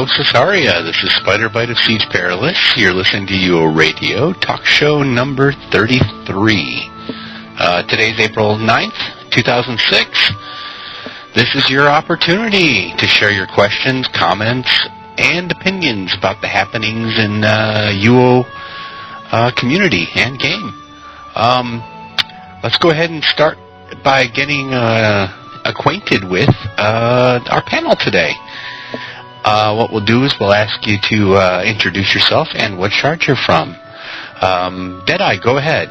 Hello, Cesaria. This is Spider Bite of Siege Perilous. You're listening to UORadio TalkShow number 33. Today's April 9th, 2006. This is your opportunity to share your questions, comments, and opinions about the happenings in UO community and game. Let's go ahead and start by getting acquainted with our panel today. What we'll do is we'll ask you to introduce yourself and what shard you're from. Deadeye, go ahead.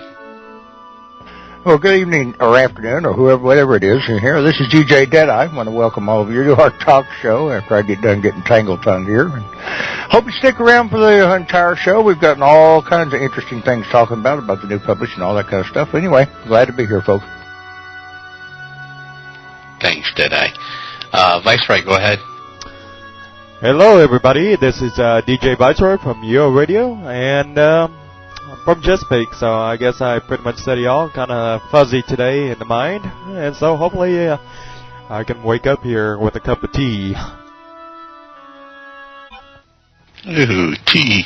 Well, good evening or afternoon or whatever it is in here. This is DJ Deadeye. I want to welcome all of you to our talk show after I get done getting tangle-tongued here. And hope you stick around for the entire show. We've got all kinds of interesting things talking about the new publishing and all that kind of stuff. Anyway, glad to be here, folks. Thanks, Deadeye. Viceroy, go ahead. Hello, everybody. This is DJ Viceroy from UORadio, and I'm from Chesapeake, so I guess I pretty much said y'all kind of fuzzy today in the mind, and so hopefully I can wake up here with a cup of tea. Ooh, tea.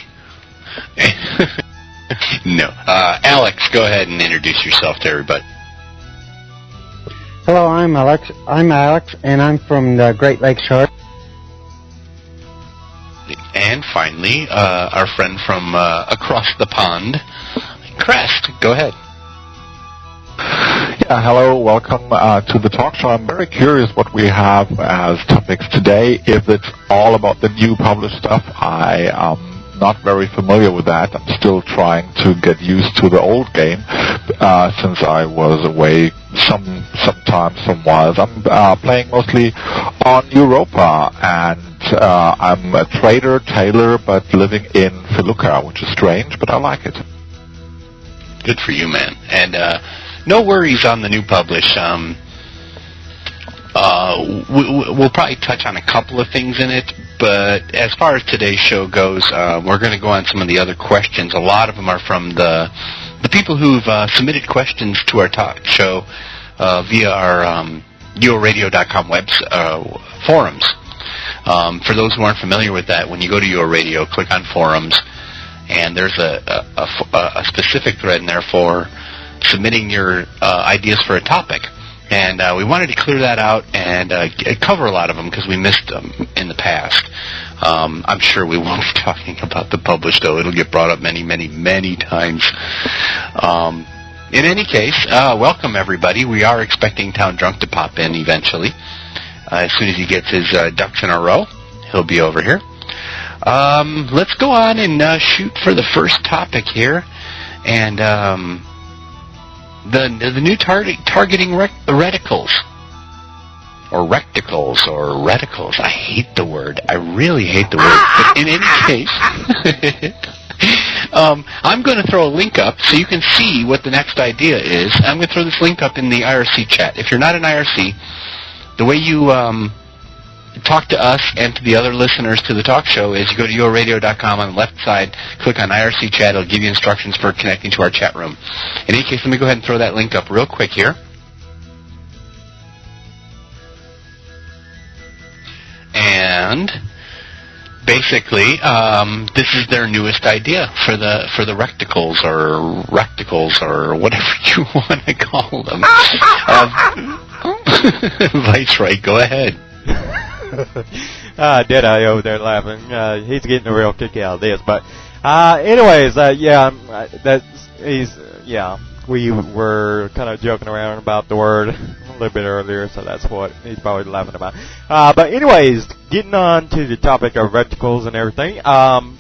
No. Alex, go ahead and introduce yourself to everybody. Hello, I'm Alex, and I'm from the Great Lakes Shore. And finally, our friend from across the pond, Crest. Go ahead. Yeah, hello, welcome to the talk show. I'm very curious what we have as topics today. If it's all about the new published stuff, I am not very familiar with that. I'm still trying to get used to the old game since I was away some whiles. I'm playing mostly on Europa, and I'm a trader, tailor, but living in Feluca, which is strange, but I like it. Good for you, man. And no worries on the new publish. We'll probably touch on a couple of things in it, but as far as today's show goes, we're going to go on some of the other questions. A lot of them are from the people who've submitted questions to our talk show via our UORadio.com forums. For those who aren't familiar with that, when you go to UORadio, click on forums, and there's a specific thread in there for submitting your ideas for a topic. And we wanted to clear that out and cover a lot of them because we missed them in the past. I'm sure we won't be talking about the published, though. It'll get brought up many, many, many times. In any case, welcome, everybody. We are expecting Town Drunk to pop in eventually. As soon as he gets his ducks in a row, he'll be over here. Let's go on and shoot for the first topic here. And the new targeting reticles. Or recticles, or reticles. I hate the word. I really hate the word. But in any case, I'm going to throw a link up so you can see what the next idea is. I'm going to throw this link up in the IRC chat. If you're not in IRC, the way you talk to us and to the other listeners to the talk show is you go to UORadio.com on the left side, click on IRC chat. It'll give you instructions for connecting to our chat room. In any case, let me go ahead and throw that link up real quick here. And basically, this is their newest idea for the recticles or whatever you want to call them. Viceroy, go ahead. Deadeye over there laughing. He's getting a real kick out of this. But anyways, we were kind of joking around about the word a little bit earlier, so that's what he's probably laughing about. But anyways, getting on to the topic of reticles and everything,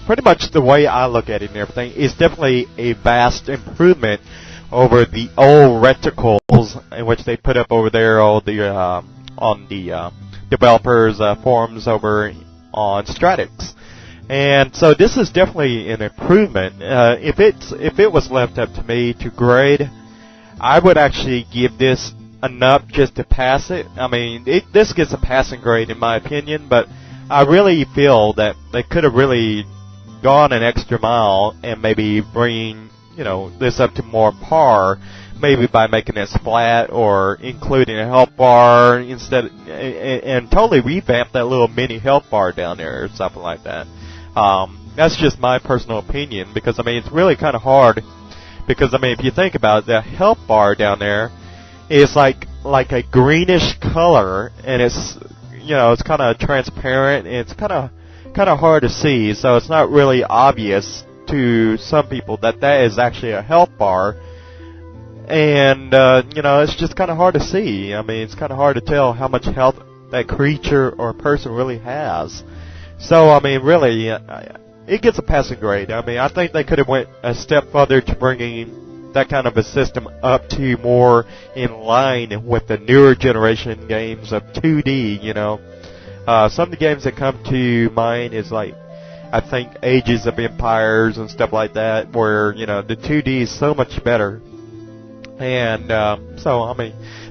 pretty much the way I look at it and everything is definitely a vast improvement over the old reticles in which they put up over there on the developers' forums over on Stratix. And so this is definitely an improvement. If it was left up to me to grade, I would actually give this enough just to pass it. I mean, this gets a passing grade in my opinion, but I really feel that they could have really gone an extra mile and maybe bring this up to more par, maybe by making it flat or including a health bar instead, and totally revamp that little mini health bar down there or something like that. That's just my personal opinion, because it's really kind of hard, because if you think about it, the health bar down there is like a greenish color, and it's it's kind of transparent, and it's kind of hard to see, so it's not really obvious to some people that is actually a health bar. And, it's just kind of hard to see. It's kind of hard to tell how much health that creature or person really has. So, really, it gets a passing grade. I think they could have went a step further to bringing that kind of a system up to more in line with the newer generation games of 2D, Some of the games that come to mind is I think Ages of Empires and stuff like that, where, the 2D is so much better. And so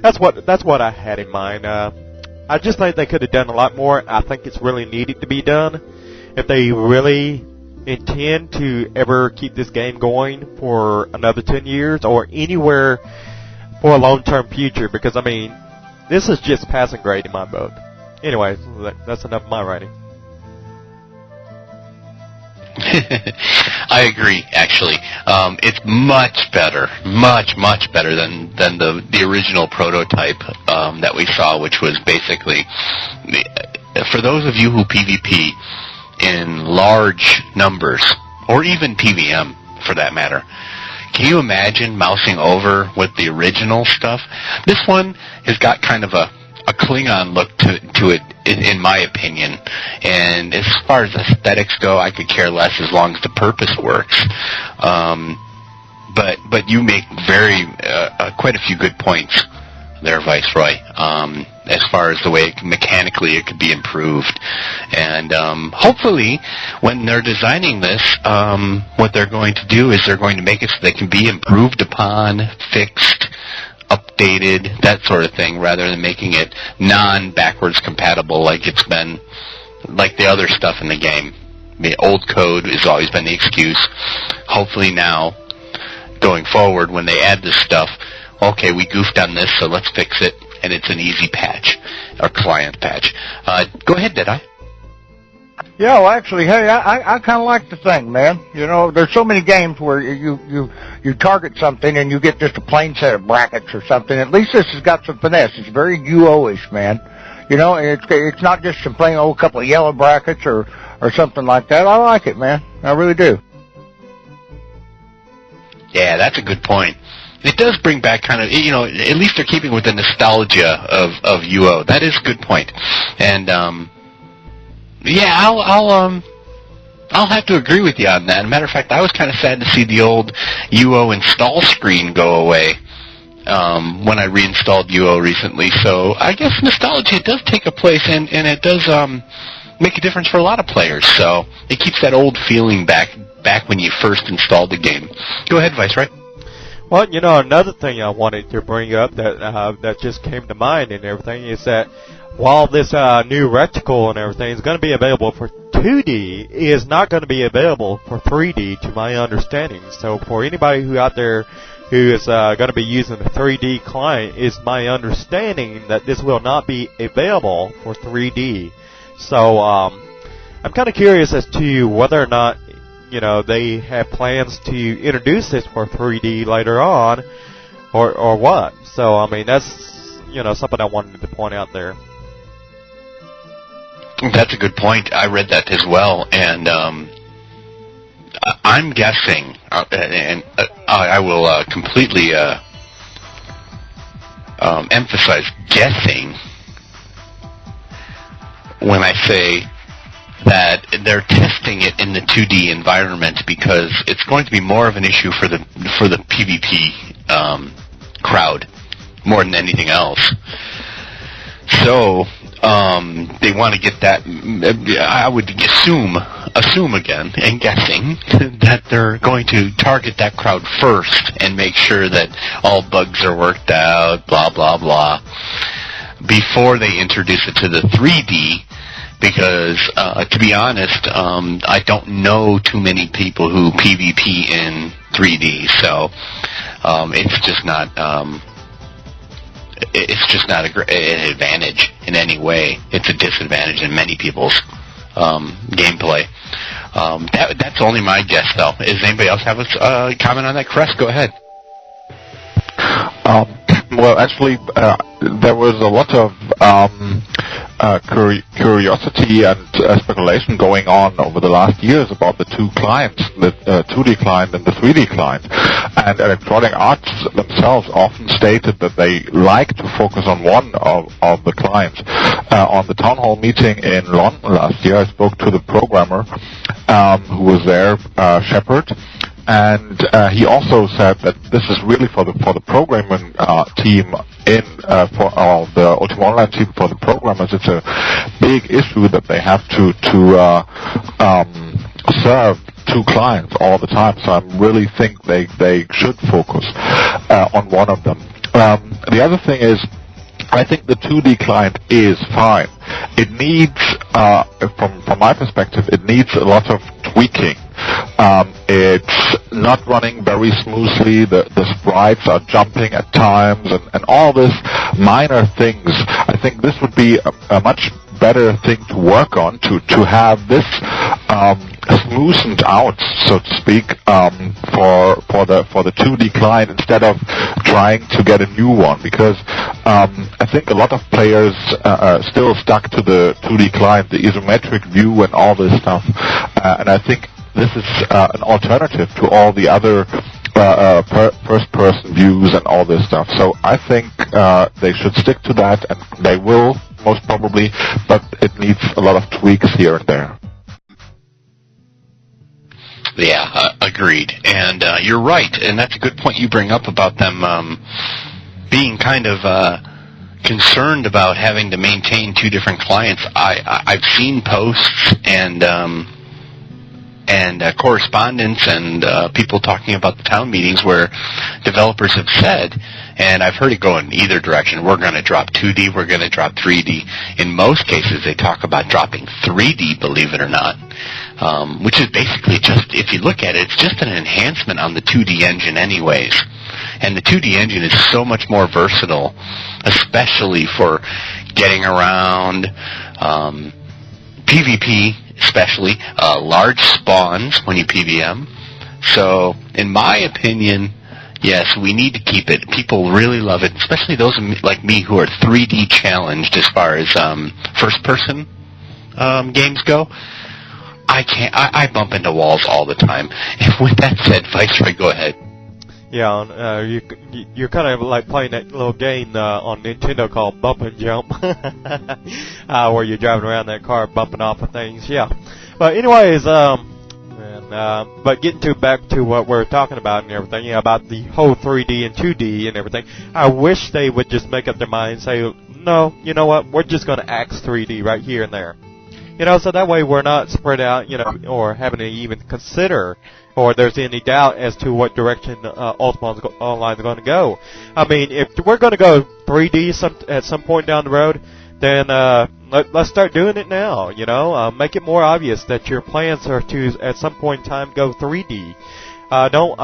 that's what I had in mind. I just think they could have done a lot more. I think it's really needed to be done if they really intend to ever keep this game going for another 10 years or anywhere for a long-term future. Because this is just passing grade in my book. Anyway, that's enough of my writing. I agree, actually. It's much better than the original prototype that we saw, which was basically, for those of you who PvP in large numbers, or even PvM for that matter, can you imagine mousing over with the original stuff? This one has got kind of a Klingon look to it, in my opinion. And as far as aesthetics go, I could care less as long as the purpose works. But you make quite a few good points there, Viceroy. As far as the way mechanically it could be improved. And hopefully, when they're designing this, what they're going to do is they're going to make it so they can be improved upon, fixed, updated, that sort of thing, rather than making it non-backwards compatible like it's been, like the other stuff in the game. The old code has always been the excuse. Hopefully now, going forward, when they add this stuff, okay, we goofed on this, so let's fix it, and it's an easy patch, or client patch. Go ahead, Deadeye. Yeah, well, actually, hey, I kind of like the thing, man. There's so many games where you target something and you get just a plain set of brackets or something. At least this has got some finesse. It's very UO-ish, man. It's not just some plain old couple of yellow brackets or something like that. I like it, man. I really do. Yeah, that's a good point. It does bring back kind of, at least they're keeping with the nostalgia of UO. That is a good point. And, yeah, I'll have to agree with you on that. As a matter of fact, I was kind of sad to see the old UO install screen go away when I reinstalled UO recently. So I guess nostalgia does take a place, and it does make a difference for a lot of players. So it keeps that old feeling back when you first installed the game. Go ahead, Viceroy. Well, another thing I wanted to bring up that just came to mind and everything is that while this new reticle and everything is going to be available for 2D, it is not going to be available for 3D, to my understanding. So for anybody who out there who is going to be using the 3D client, it's my understanding that this will not be available for 3D. So I'm kind of curious as to whether or not they have plans to introduce this for 3D later on, or what. So that's something I wanted to point out there. That's a good point. I read that as well, and I'm guessing, and I will completely emphasize guessing when I say that they're testing it in the 2D environment, because it's going to be more of an issue for the PvP crowd more than anything else. So they want to get that. I would assume again, and guessing that they're going to target that crowd first and make sure that all bugs are worked out, blah blah blah, before they introduce it to the 3D. because to be honest, I don't know too many people who PvP in 3D, so it's just not an advantage in any way. It's a disadvantage in many people's gameplay. That's only my guess, though. Does anybody else have a comment on that? Crest, go ahead. Well, actually, there was a lot of curiosity and speculation going on over the last years about the two clients, the 2D client and the 3D client. And Electronic Arts themselves often stated that they like to focus on one of the clients. On the town hall meeting in London last year, I spoke to the programmer who was there, Shepard. And he also said that this is really for the programming team for the Ultima Online team, for the programmers. It's a big issue that they have to serve two clients all the time. So I really think they should focus on one of them. The other thing is, I think the 2D client is fine. It needs, from my perspective, it needs a lot of tweaking. It's not running very smoothly. The sprites are jumping at times, and all this minor things. I think this would be a much better thing to work on to have this smoothened out, so to speak, for the 2D client instead of trying to get a new one, because I think a lot of players are still stuck to the 2D client, the isometric view and all this stuff, and I think this is an alternative to all the other first-person views and all this stuff. So I think they should stick to that, and they will, most probably, but it needs a lot of tweaks here and there. Yeah, agreed. And you're right, and that's a good point you bring up about them being kind of concerned about having to maintain two different clients. I've seen posts and correspondence and people talking about the town meetings where developers have said, and I've heard it go in either direction, we're going to drop 2D, we're going to drop 3D. In most cases, they talk about dropping 3D, believe it or not, which is basically just, if you look at it, it's just an enhancement on the 2D engine anyways. And the 2D engine is so much more versatile, especially for getting around PvP, especially large spawns when you PVM. So, in my opinion, yes, we need to keep it. People really love it, especially those like me who are 3D challenged as far as first-person games go. I bump into walls all the time. And with that said, Viceroy, go ahead. Yeah, you're kind of like playing that little game on Nintendo called Bump and Jump, where you're driving around that car bumping off of things. Yeah, but anyways, but getting back to what we're talking about and everything, about the whole 3D and 2D and everything. I wish they would just make up their mind and say, no, you know what, we're just going to axe 3D right here and there. So that way we're not spread out, or having to even consider, or there's any doubt as to what direction Ultima Online is going to go. I mean, if we're going to go 3D at some point down the road, then let's start doing it now, Make it more obvious that your plans are to, at some point in time, go 3D. Don't,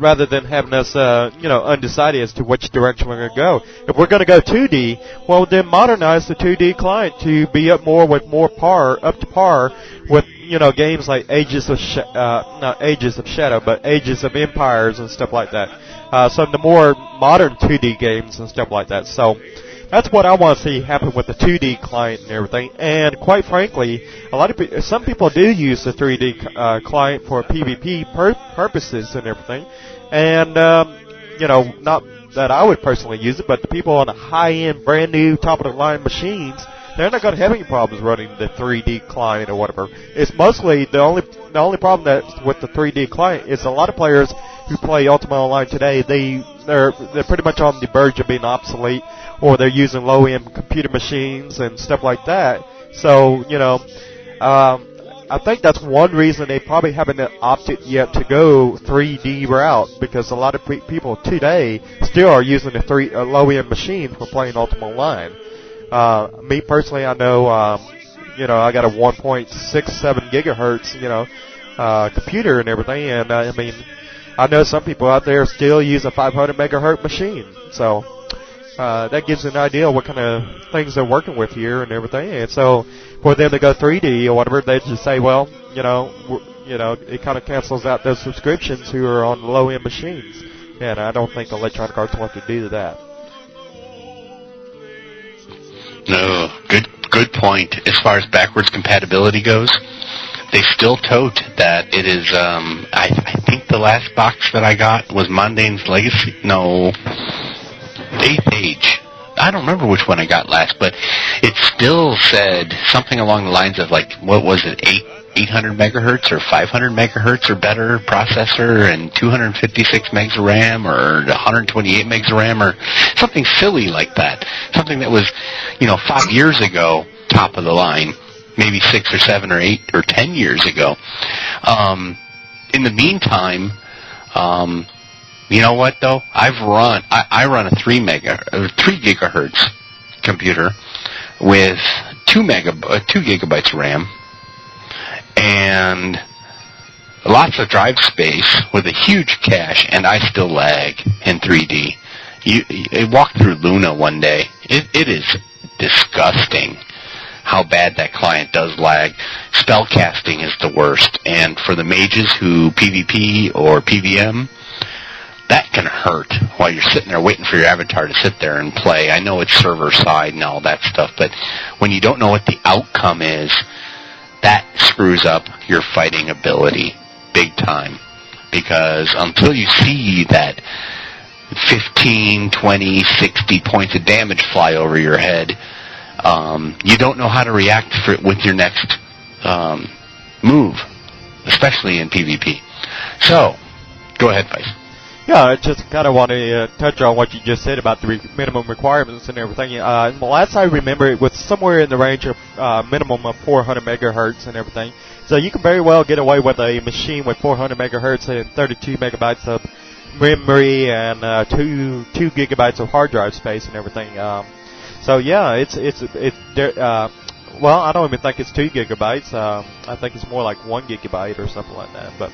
rather than having us, undecided as to which direction we're going to go. If we're going to go 2D, well, then modernize the 2D client to be up to par with, games like Ages of Shadow, but Ages of Empires and stuff like that. Some of the more modern 2D games and stuff like that. So that's what I want to see happen with the 2D client and everything. And quite frankly, some people do use the 3D client for PvP purposes and everything. And not that I would personally use it, but the people on the high-end, brand new, top-of-the-line machines, they're not going to have any problems running the 3D client or whatever. It's mostly the only problem that's with the 3D client is a lot of players who play Ultima Online today, they're pretty much on the verge of being obsolete, or they're using low-end computer machines and stuff like that. So, I think that's one reason they probably haven't opted yet to go 3D route, because a lot of people today still are using a low-end machine for playing Ultima Online. Me personally, I know I got a 1.67 gigahertz, computer and everything, and I mean, I know some people out there still use a 500 megahertz machine, so that gives an idea of what kind of things they're working with here and everything. And so for them to go 3D or whatever, they just say, well, it kind of cancels out those subscriptions who are on low-end machines, and I don't think Electronic Arts wants to do that. No, good point. As far as backwards compatibility goes, they still tote that it is, I think the last box that I got was Mondane's Legacy, no, 8th Age. I don't remember which one I got last, but it still said something along the lines of, like, what was it, 800 megahertz or 500 megahertz or better processor and 256 megs of RAM or 128 megs of RAM or something silly like that. Something that was, 5 years ago, top of the line, maybe 6 or 7 or 8 or 10 years ago. In the meantime, you know what though? I run a 3 gigahertz computer with 2 gigabytes of RAM and lots of drive space with a huge cache, and I still lag in 3D. I walked through Luna one day. It is disgusting how bad that client does lag. Spellcasting is the worst, and for the mages who PvP or PVM, that can hurt while you're sitting there waiting for your avatar to sit there and play. I know it's server side and all that stuff, but when you don't know what the outcome is, that screws up your fighting ability big time. Because until you see that 15, 20, 60 points of damage fly over your head, you don't know how to react with your next move, especially in PvP. So, go ahead, Vice. Yeah, I just kind of want to touch on what you just said about the minimum requirements and everything. The last I remember, it was somewhere in the range of minimum of 400 megahertz and everything. So you can very well get away with a machine with 400 megahertz and 32 megabytes of memory and 2 gigabytes of hard drive space and everything. So yeah, well, I don't even think it's 2 gigabytes. I think it's more like 1 gigabyte or something like that. But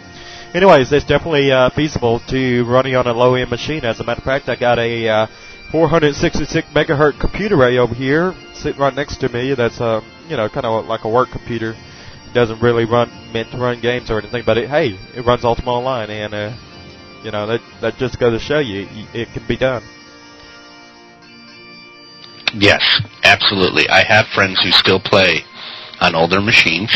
anyways, it's definitely feasible to running on a low-end machine. As a matter of fact, I got a 466 megahertz computer array over here sitting right next to me. That's kind of like a work computer. It doesn't really meant to run games or anything, but it runs Ultima Online, and that just goes to show you it can be done. Yes, absolutely. I have friends who still play on older machines.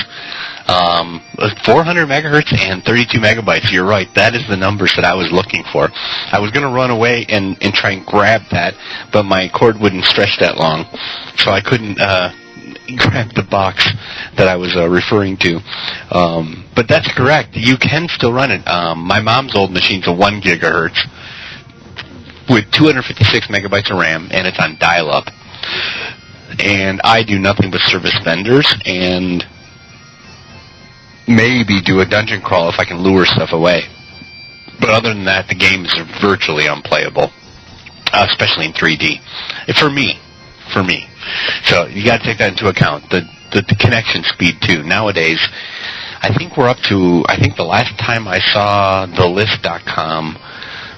400 megahertz and 32 megabytes. You're right. That is the numbers that I was looking for. I was going to run away and try and grab that, but my cord wouldn't stretch that long, so I couldn't grab the box that I was referring to. But that's correct. You can still run it. My mom's old machine's a 1 gigahertz with 256 megabytes of RAM, and it's on dial-up. And I do nothing but service vendors and maybe do a dungeon crawl if I can lure stuff away. But other than that, the games are virtually unplayable, especially in 3D. For me. So you got to take that into account. The connection speed too. Nowadays, I think the last time I saw thelist.com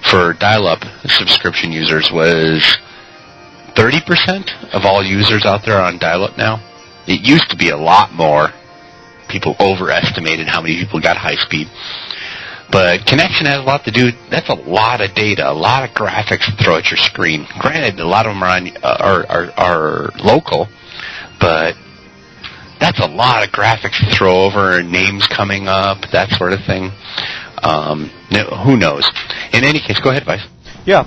for dial-up subscription users was 30% of all users out there are on dial-up now. It used to be a lot more. People overestimated how many people got high speed. But connection has a lot to do. That's a lot of data, a lot of graphics to throw at your screen. Granted, a lot of them are local, but that's a lot of graphics to throw over, names coming up, that sort of thing. Who knows? In any case, go ahead, Vice. Yeah,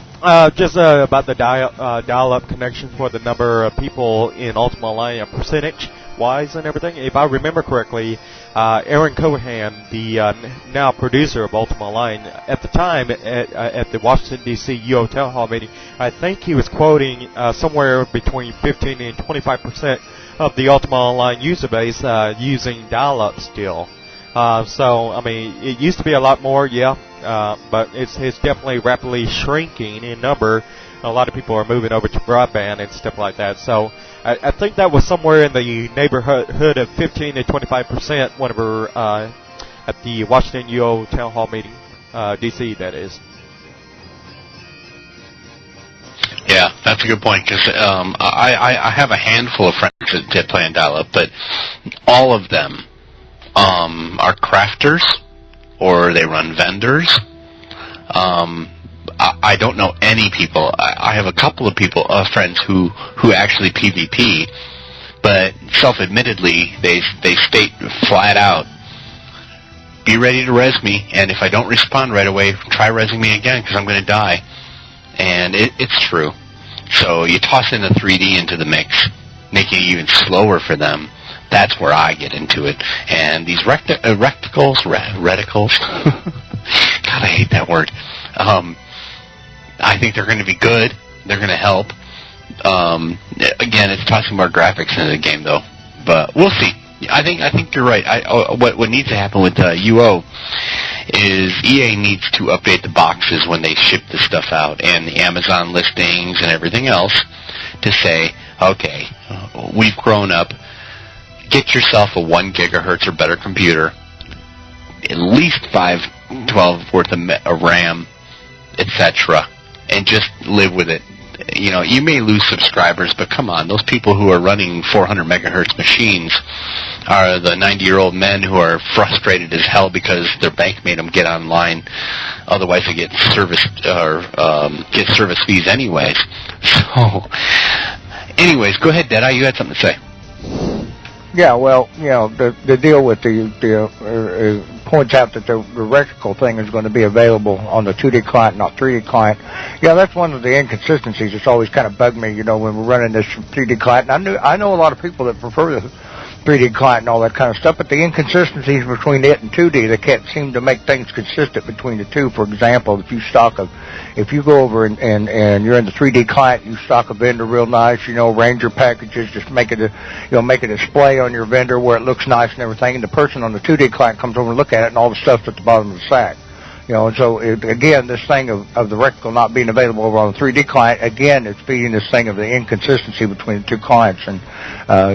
just about the dial-up connection for the number of people in Ultima Online, percentage-wise and everything. If I remember correctly, Aaron Cohan, the now producer of Ultima Online, at the time at the Washington, D.C. UO Town Hall meeting, I think he was quoting somewhere between 15 and 25% of the Ultima Online user base using dial-up still. So, I mean, it used to be a lot more, but it's definitely rapidly shrinking in number a lot of people are moving over to broadband and stuff like that. So I think that was somewhere in the neighborhood of 15 to 25% whenever at the Washington UO Town Hall meeting, D.C. that is. Yeah, that's a good point, because I have a handful of friends that play on dial-up, but all of them are crafters, or they run vendors. I don't know any people. I have a couple of people, friends who actually PvP, but self-admittedly, they state flat out, be ready to res me, and if I don't respond right away, try resing me again, because I'm going to die. And it's true. So you toss in the 3D into the mix, making it even slower for them. That's where I get into it. And these reticles, God, I hate that word. I think they're going to be good. They're going to help. Again, it's tossing more graphics into the game, though. But we'll see. I think you're right. What needs to happen with UO is EA needs to update the boxes when they ship the stuff out, and the Amazon listings and everything else, to say, okay, we've grown up. Get yourself a 1 gigahertz or better computer, at least 512 worth of RAM, etc., and just live with it. You know, you may lose subscribers, but come on, those people who are running 400 megahertz machines are the 90-year-old men who are frustrated as hell because their bank made them get online. Otherwise, they get service fees anyways. So, anyways, go ahead, Deadeye. You had something to say. Yeah, well, you know, the deal with the points out that the reticle thing is going to be available on the 2D client, not 3D client. Yeah, that's one of the inconsistencies that's always kind of bugged me, you know, when we're running this 3D client. And I know a lot of people that prefer the 3D client and all that kind of stuff, but the inconsistencies between it and 2D, they can't seem to make things consistent between the two. For example, if you go over and you're in the 3D client, you stock a vendor real nice, you know, Ranger packages, just make a display on your vendor where it looks nice and everything, and the person on the 2D client comes over and look at it, and all the stuff's at the bottom of the sack. You know, and so, again, this thing of the reticle not being available over on the 3D client, again, it's feeding this thing of the inconsistency between the two clients, and,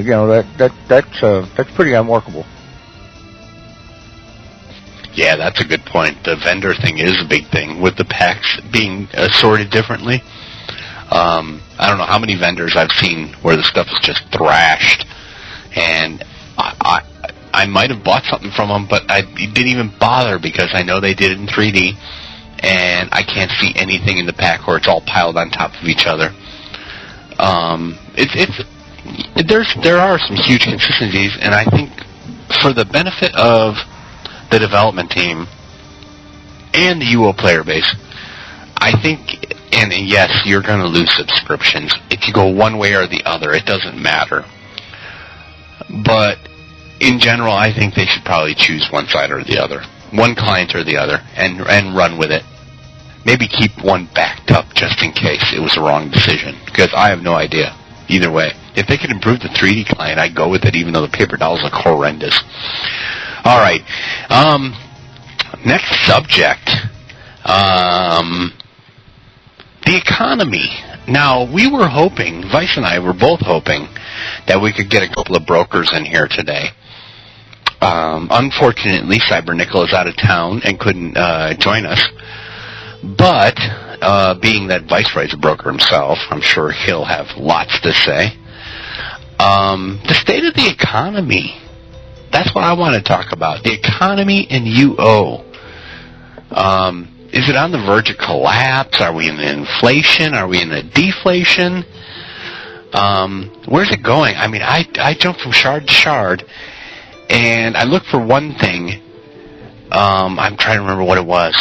you know, that's pretty unworkable. Yeah, that's a good point. The vendor thing is a big thing, with the packs being sorted differently. I don't know how many vendors I've seen where the stuff is just thrashed, and I might have bought something from them, but I didn't even bother because I know they did it in 3D, and I can't see anything in the pack, or it's all piled on top of each other. There are some huge consistencies, and I think for the benefit of the development team and the UO player base, I think, and yes, you're going to lose subscriptions. If you go one way or the other, it doesn't matter. But in general, I think they should probably choose one side or the other, one client or the other, and run with it. Maybe keep one backed up just in case it was a wrong decision, because I have no idea either way. If they could improve the 3D client, I'd go with it, even though the paper dolls look horrendous. All right. Next subject. The economy. Now, we were hoping, Vice and I were both hoping, that we could get a couple of brokers in here today. Unfortunately, Cybernickel is out of town and couldn't join us. But, being that Vice writes a broker himself, I'm sure he'll have lots to say. The state of the economy. That's what I want to talk about. The economy in UO. Is it on the verge of collapse? Are we in the inflation? Are we in the deflation? Where's it going? I mean, I jump from shard to shard, and I look for one thing. I'm trying to remember what it was.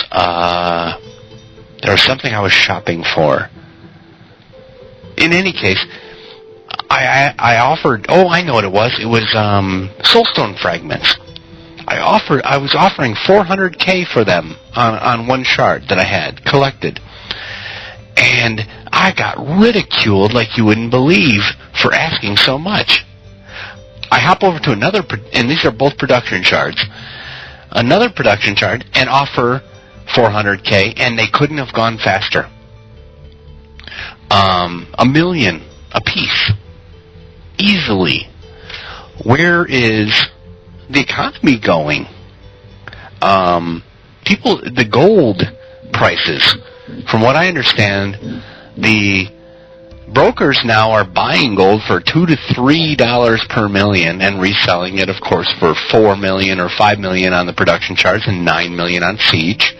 There was something I was shopping for. In any case, I offered, I know what it was. It was soulstone fragments. I was offering 400K for them on one shard that I had collected. And I got ridiculed like you wouldn't believe for asking so much. I hop over to another, and these are both production shards, another production shard, and offer 400K, and they couldn't have gone faster. $1 million a piece. Easily. Where is the economy going? The gold prices, from what I understand, the brokers now are buying gold for $2 to $3 per million and reselling it, of course, for $4 million or $5 million on the production charts and $9 million on siege.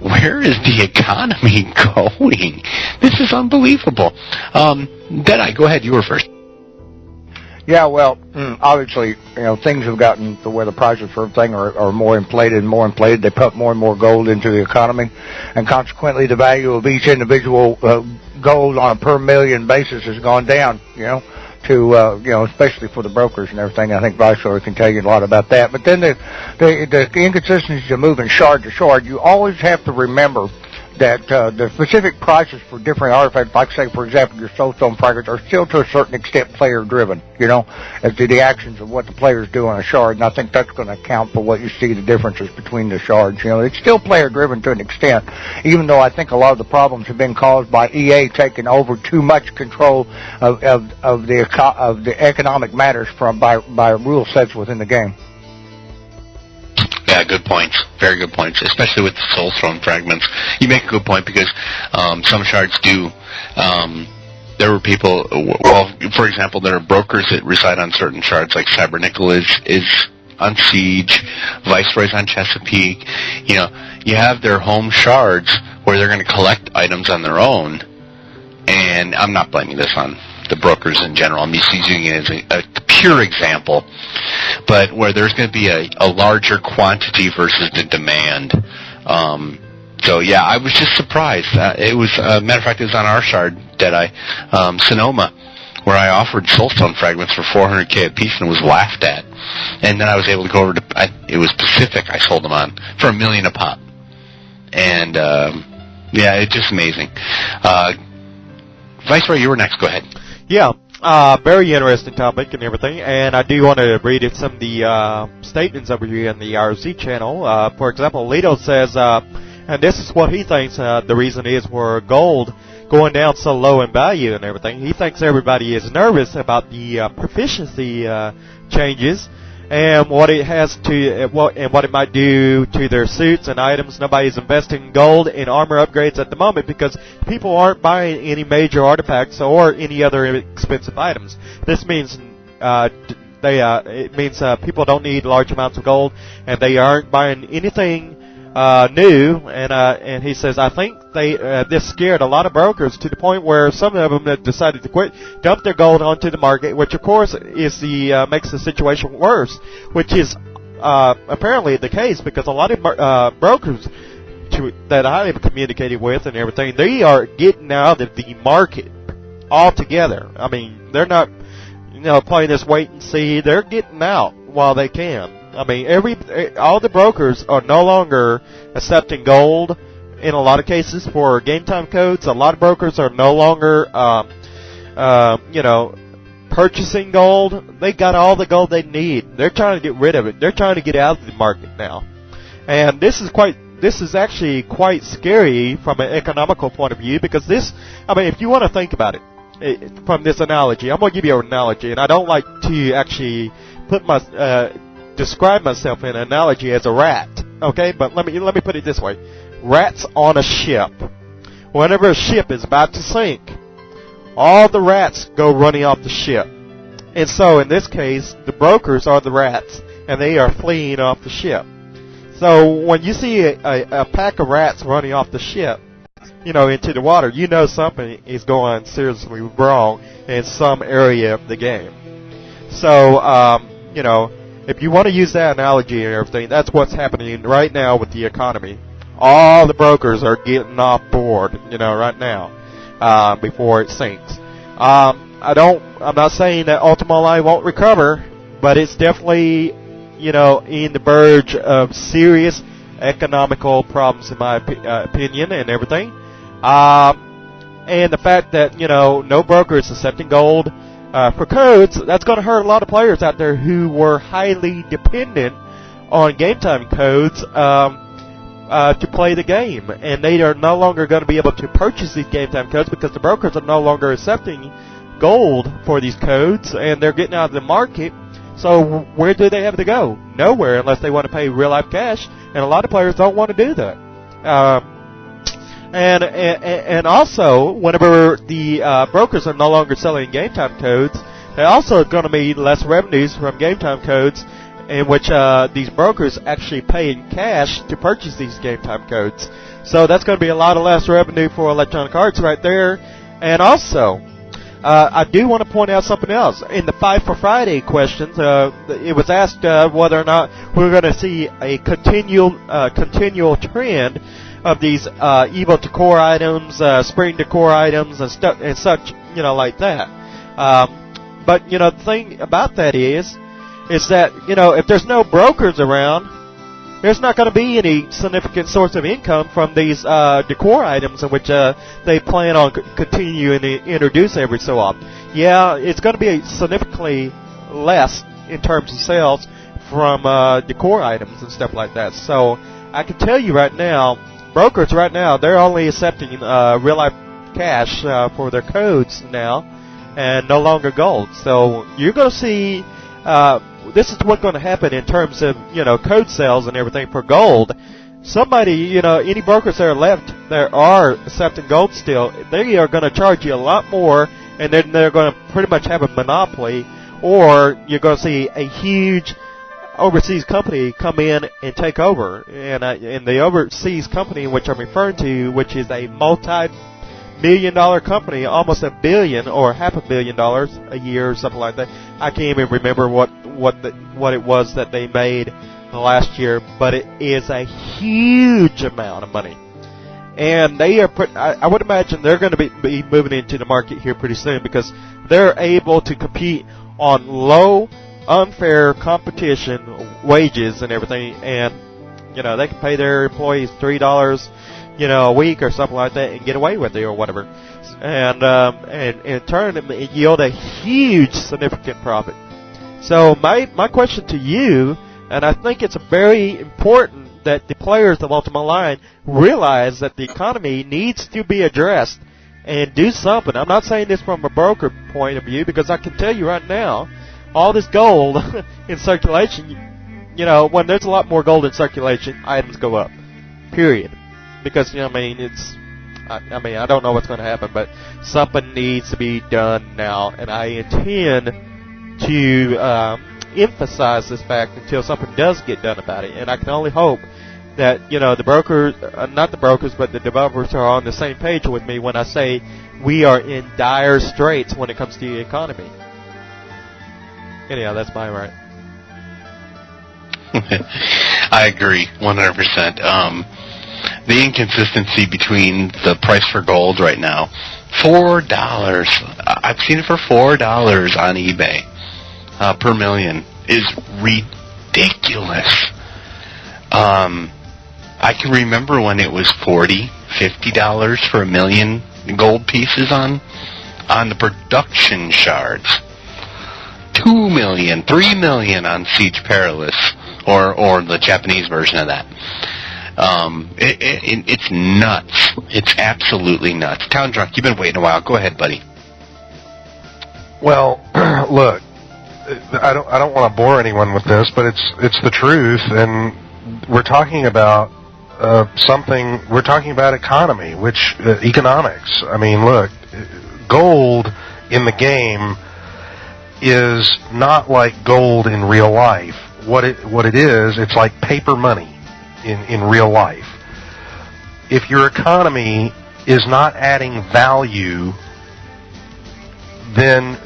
Where is the economy going? This is unbelievable. Deadeye, go ahead. You were first. Yeah, well, obviously, things have gotten to where the prices for everything are more inflated and more inflated. They put more and more gold into the economy, and consequently, the value of each individual gold on a per million basis has gone down, to, especially for the brokers and everything. I think Viceroy can tell you a lot about that. But then the inconsistencies of moving shard to shard, you always have to remember that the specific prices for different artifacts, like, say, for example, your soulstone fragments, are still to a certain extent player-driven, as to the actions of what the players do on a shard, and I think that's going to account for what you see the differences between the shards. It's still player-driven to an extent, even though I think a lot of the problems have been caused by EA taking over too much control of the economic matters by rule sets within the game. Yeah, good points. Very good points, especially with the soulstone fragments. You make a good point because some shards do. There were people, for example, there are brokers that reside on certain shards, like Cybernickel is on Siege, Viceroy's on Chesapeake. You have their home shards where they're going to collect items on their own, and I'm not blaming this on the brokers in general. I'm just using it as a pure example, but where there's going to be a larger quantity versus the demand. So yeah, I was just surprised. It was, matter of fact, it was on our shard, Deadeye, Sonoma, where I offered soulstone fragments for $400K a piece and was laughed at. And then I was able to go over to, it was Pacific I sold them on for $1 million a pop. And yeah, it's just amazing. Viceroy, you were next. Go ahead. Yeah, very interesting topic and everything, and I do want to read some of the statements over here in the RC channel. For example, Lito says, and this is what he thinks the reason is for gold going down so low in value and everything. He thinks everybody is nervous about the proficiency changes and what it has to, what it might do to their suits and items. Nobody's investing gold in armor upgrades at the moment because people aren't buying any major artifacts or any other expensive items. This means it means people don't need large amounts of gold, and they aren't buying anything new. And he says, I think this scared a lot of brokers to the point where some of them have decided to quit, dump their gold onto the market, which of course is makes the situation worse, which is apparently the case because a lot of brokers that I have communicated with and everything, they are getting out of the market altogether. I mean, they're not playing this wait and see. They're getting out while they can. I mean, all the brokers are no longer accepting gold in a lot of cases for game time codes. A lot of brokers are no longer, purchasing gold. They got all the gold they need. They're trying to get rid of it. They're trying to get out of the market now. And this is actually quite scary from an economical point of view because if you want to think about it from this analogy, I'm going to give you an analogy, and I don't like to actually describe myself in an analogy as a rat, okay? But let me put it this way. Rats on a ship. Whenever a ship is about to sink, all the rats go running off the ship. And so in this case, the brokers are the rats, and they are fleeing off the ship. So when you see a pack of rats running off the ship, into the water, something is going seriously wrong in some area of the game. So, if you want to use that analogy and everything, that's what's happening right now with the economy. All the brokers are getting off board, right now, before it sinks. I'm not saying that Ultima Online won't recover, but it's definitely, in the verge of serious economical problems in my opinion and everything. And the fact that, no broker is accepting gold for codes, that's going to hurt a lot of players out there who were highly dependent on game time codes to play the game, and they are no longer going to be able to purchase these game time codes because the brokers are no longer accepting gold for these codes, and they're getting out of the market. So where do they have to go? Nowhere, unless they want to pay real life cash, and a lot of players don't want to do that. And also, whenever the brokers are no longer selling game time codes, they're also going to be less revenues from game time codes, in which these brokers actually pay in cash to purchase these game time codes. So that's going to be a lot of less revenue for Electronic Arts right there. And also, I do want to point out something else. In the Five for Friday questions, it was asked whether or not we're going to see a continual trend of these evil decor items, spring decor items, and stuff and such, like that. But the thing about that is that if there's no brokers around, there's not going to be any significant source of income from these decor items in which they plan on continuing to introduce every so often. Yeah, it's going to be significantly less in terms of sales from decor items and stuff like that. So I can tell you right now, brokers right now, they're only accepting real-life cash for their codes now and no longer gold. So you're going to see... this is what's going to happen in terms of, code sales and everything for gold. Somebody, any brokers that are left that are accepting gold still, they are going to charge you a lot more, and then they're going to pretty much have a monopoly, or you're going to see a huge overseas company come in and take over. And the overseas company which I'm referring to, which is a multi-million-dollar company, almost $1 billion or $500 million a year or something like that. I can't even remember what it was that they made last year, but it is a huge amount of money. And they are, I would imagine they're going to be moving into the market here pretty soon because they're able to compete on low, unfair competition wages and everything, and they can pay their employees $3 a week or something like that and get away with it or whatever, and in turn it yield a huge significant profit. So my question to you, and I think it's very important that the players of Ultima Online realize that the economy needs to be addressed and do something. I'm not saying this from a broker point of view, because I can tell you right now, all this gold in circulation, when there's a lot more gold in circulation, items go up. Period. Because, I don't know what's going to happen, but something needs to be done now, and I intend to emphasize this fact until something does get done about it. And I can only hope that, the brokers, not the brokers, but the developers are on the same page with me when I say we are in dire straits when it comes to the economy. Anyhow, that's my right. I agree 100%. The inconsistency between the price for gold right now, $4. I've seen it for $4 on eBay per million, is ridiculous. I can remember when it was $40, $50 for a million gold pieces on the production shards. $2 million, $3 million on Siege Perilous, or the Japanese version of that. It's nuts. It's absolutely nuts. Town Drunk, you've been waiting a while. Go ahead, buddy. Well, look, I don't want to bore anyone with this, but it's the truth, and we're talking about something. We're talking about economy, which economics. I mean, look, gold in the game is not like gold in real life. What it is, it's like paper money in real life. If your economy is not adding value, then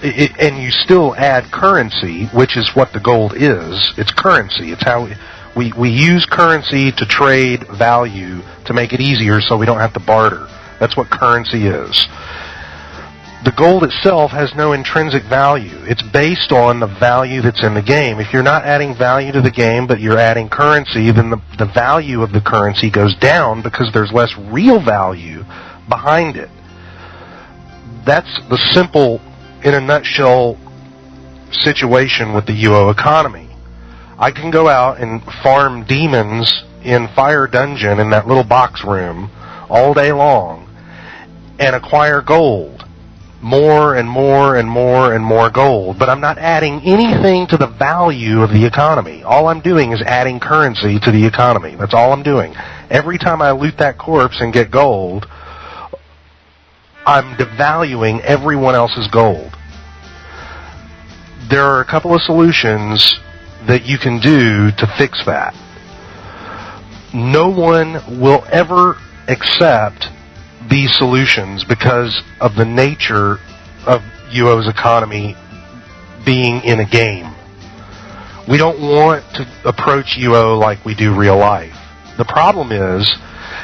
and you still add currency, which is what the gold is. It's currency. It's how we use currency to trade value to make it easier so we don't have to barter. That's what currency is. The gold itself has no intrinsic value. It's based on the value that's in the game. If you're not adding value to the game, but you're adding currency, then the value of the currency goes down because there's less real value behind it. That's the simple, in a nutshell, situation with the UO economy. I can go out and farm demons in Fire Dungeon in that little box room all day long and acquire gold. More and more and more and more gold. But I'm not adding anything to the value of the economy. All I'm doing is adding currency to the economy. That's all I'm doing. Every time I loot that corpse and get gold, I'm devaluing everyone else's gold. There are a couple of solutions that you can do to fix that. No one will ever accept these solutions because of the nature of UO's economy being in a game. We don't want to approach UO like we do real life. The problem is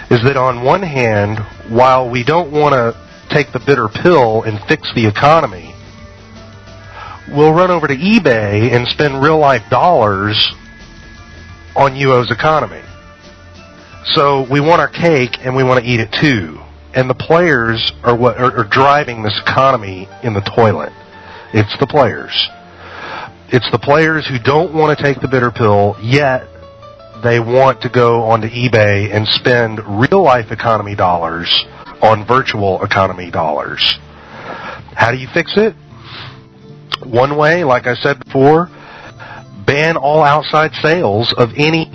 that on one hand, while we don't want to take the bitter pill and fix the economy, we'll run over to eBay and spend real-life dollars on UO's economy. So we want our cake and we want to eat it too. And the players are what are driving this economy in the toilet. It's the players. It's the players who don't want to take the bitter pill, yet they want to go onto eBay and spend real-life economy dollars on virtual economy dollars. How do you fix it? One way, like I said before, ban all outside sales of any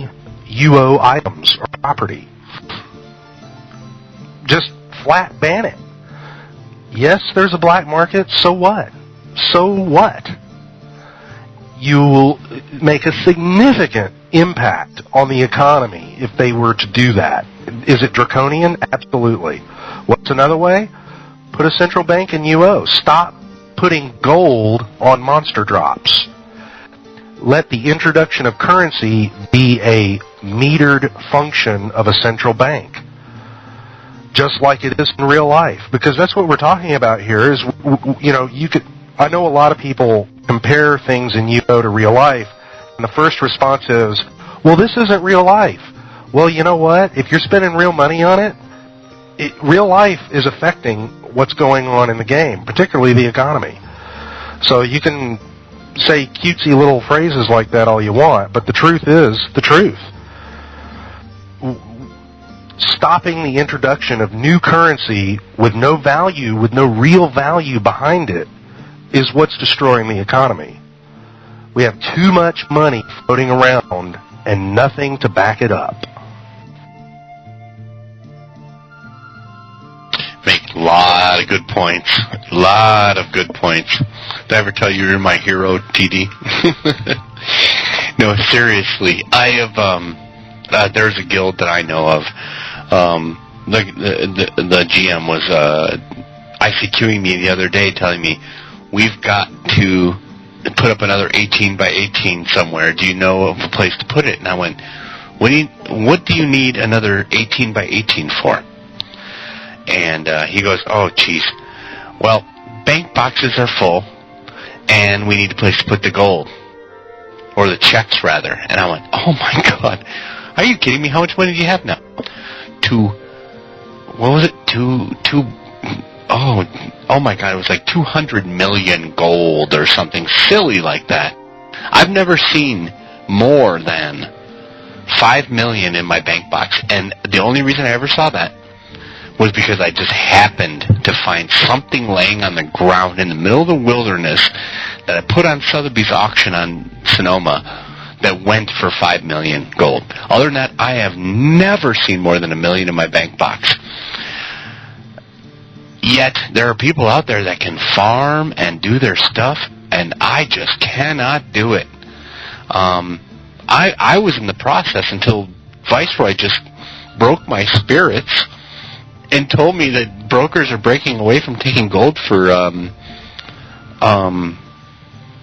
UO items or property. Just flat ban it. Yes, there's a black market, so what? So what? You will make a significant impact on the economy if they were to do that. Is it draconian? Absolutely. What's another way? Put a central bank in UO. Stop putting gold on monster drops. Let the introduction of currency be a metered function of a central bank, just like it is in real life. Because that's what we're talking about here is, I know a lot of people compare things in UO to real life, and the first response is, well, this isn't real life. Well, you know what? If you're spending real money on it, real life is affecting what's going on in the game, particularly the economy. So you can say cutesy little phrases like that all you want, but the truth is the truth. Stopping the introduction of new currency with no value, with no real value behind it, is what's destroying the economy. We have too much money floating around and nothing to back it up. Make a lot of good points. A lot of good points. Did I ever tell you you're my hero, TD? No, seriously. I have, there's a guild that I know of. The GM was ICQing me the other day telling me, we've got to put up another 18 by 18 somewhere. Do you know of a place to put it? And I went, what do you need another 18 by 18 for? And he goes, oh, geez. Well, bank boxes are full, and we need a place to put the gold. Or the checks, rather. And I went, oh, my God. Are you kidding me? How much money do you have now? Oh my God, it was like 200 million gold or something silly like that. I've never seen more than 5 million in my bank box, and the only reason I ever saw that was because I just happened to find something laying on the ground in the middle of the wilderness that I put on Sotheby's auction on Sonoma that went for 5 million gold. Other than that, I have never seen more than $1 million in my bank box. Yet, there are people out there that can farm and do their stuff, and I just cannot do it. I was in the process until Viceroy just broke my spirits and told me that brokers are breaking away from taking gold for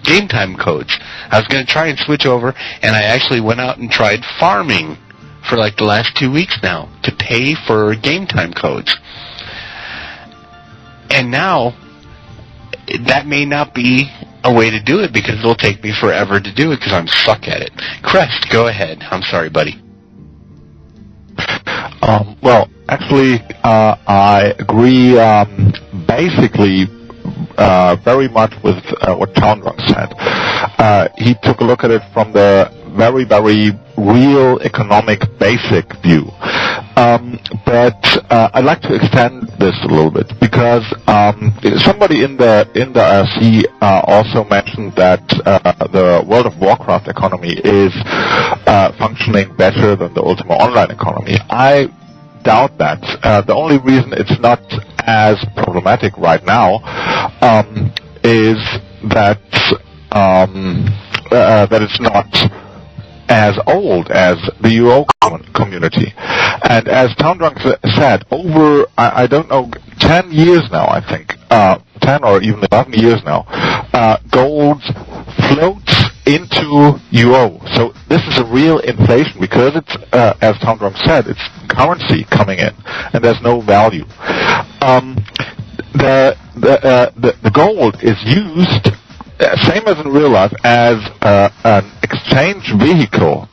game time codes. I was going to try and switch over, and I actually went out and tried farming for like the last 2 weeks now to pay for game time codes. And now, that may not be a way to do it because it'll take me forever to do it because I'm stuck at it. Crest, go ahead. I'm sorry, buddy. Well, actually, I agree basically very much with what Chandra said. He took a look at it from the very, very real economic basic view. But I'd like to extend this a little bit because somebody in the IRC also mentioned that the World of Warcraft economy is functioning better than the Ultima Online economy. I doubt that. The only reason it's not as problematic right now is that that it's not as old as the UO community. And as Town Drunk said, over, I don't know, 10 years now, I think, 10 or even 11 years now, gold floats into UO. So this is a real inflation because it's, as Town Drunk said, it's currency coming in, and there's no value. The gold is used same as in real life, as an exchange vehicle,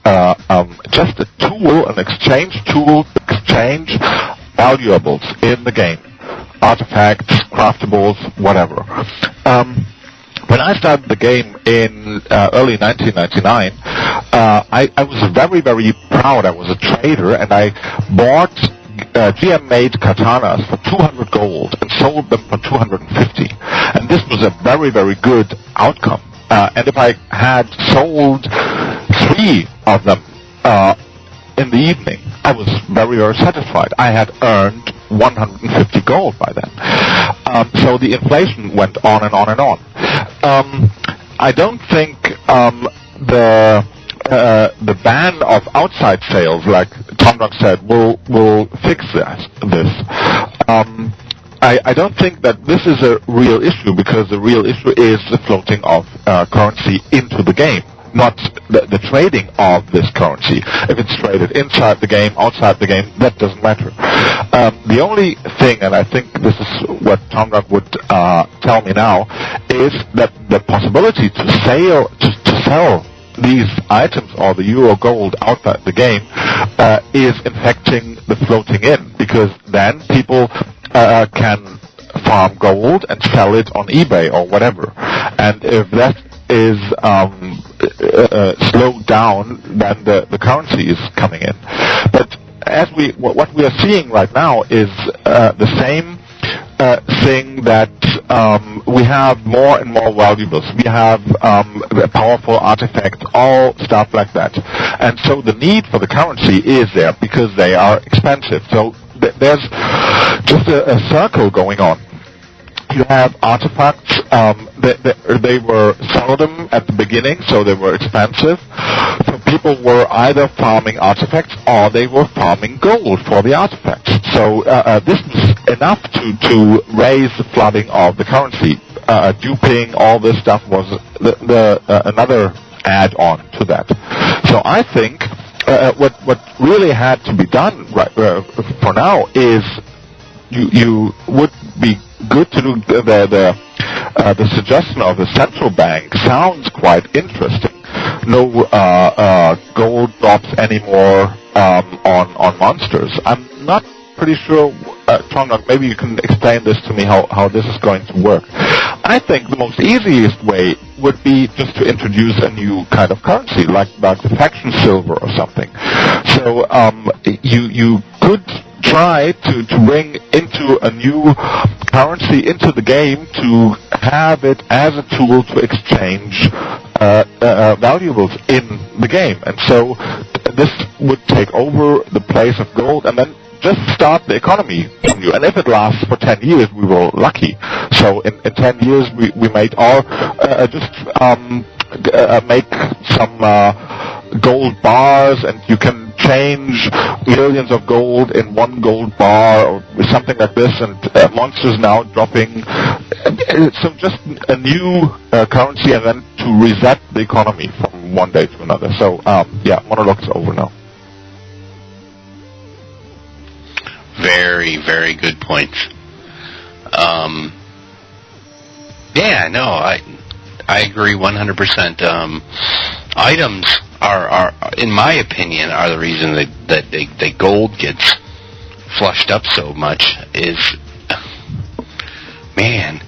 just a tool, an exchange tool to exchange valuables in the game, artifacts, craftables, whatever. When I started the game in early 1999, I was very, very proud. I was a trader, and I bought GM-made katanas for 200 gold and sold them for 250. And this was a very, very good outcome. And if I had sold 3 of them in the evening, I was very, very satisfied. I had earned 150 gold by then. So the inflation went on and on and on. I don't think the ban of outside sales, like Tom Drunk said, will fix this. I don't think that this is a real issue, because the real issue is the floating of currency into the game, not the trading of this currency. If it's traded inside the game, outside the game, that doesn't matter. The only thing, and I think this is what Tom Drunk would tell me now, is that the possibility to sell these items or the euro gold outside the game is infecting the floating in, because then people can farm gold and sell it on eBay or whatever. And if that is slowed down, then the currency is coming in. But what we are seeing right now is the same thing, that we have more and more valuables. We have powerful artifacts, all stuff like that. And so the need for the currency is there because they are expensive. So there's just a circle going on. You have artifacts, they were seldom at the beginning, so they were expensive. So people were either farming artifacts or they were farming gold for the artifacts. So this was enough to raise the flooding of the currency. Duping, all this stuff was another add-on to that. So I think what really had to be done for now is you would be good to do the suggestion of the central bank. Sounds quite interesting. No gold drops anymore on monsters. I'm not pretty sure, Tom, maybe you can explain this to me, how this is going to work. I think the most easiest way would be just to introduce a new kind of currency, like the faction silver or something. So you could try to bring into a new currency into the game to have it as a tool to exchange valuables in the game. And so this would take over the place of gold and then just start the economy anew. And if it lasts for 10 years, we were lucky. So in 10 years, we might all just make some gold bars, and you can change millions of gold in one gold bar or something like this, and monsters now dropping. So just a new currency, and then to reset the economy from one day to another. So monologue's over now. Very, very good points. I agree 100%. Items are, in my opinion, are the reason that the gold gets flushed up so much. Is, man,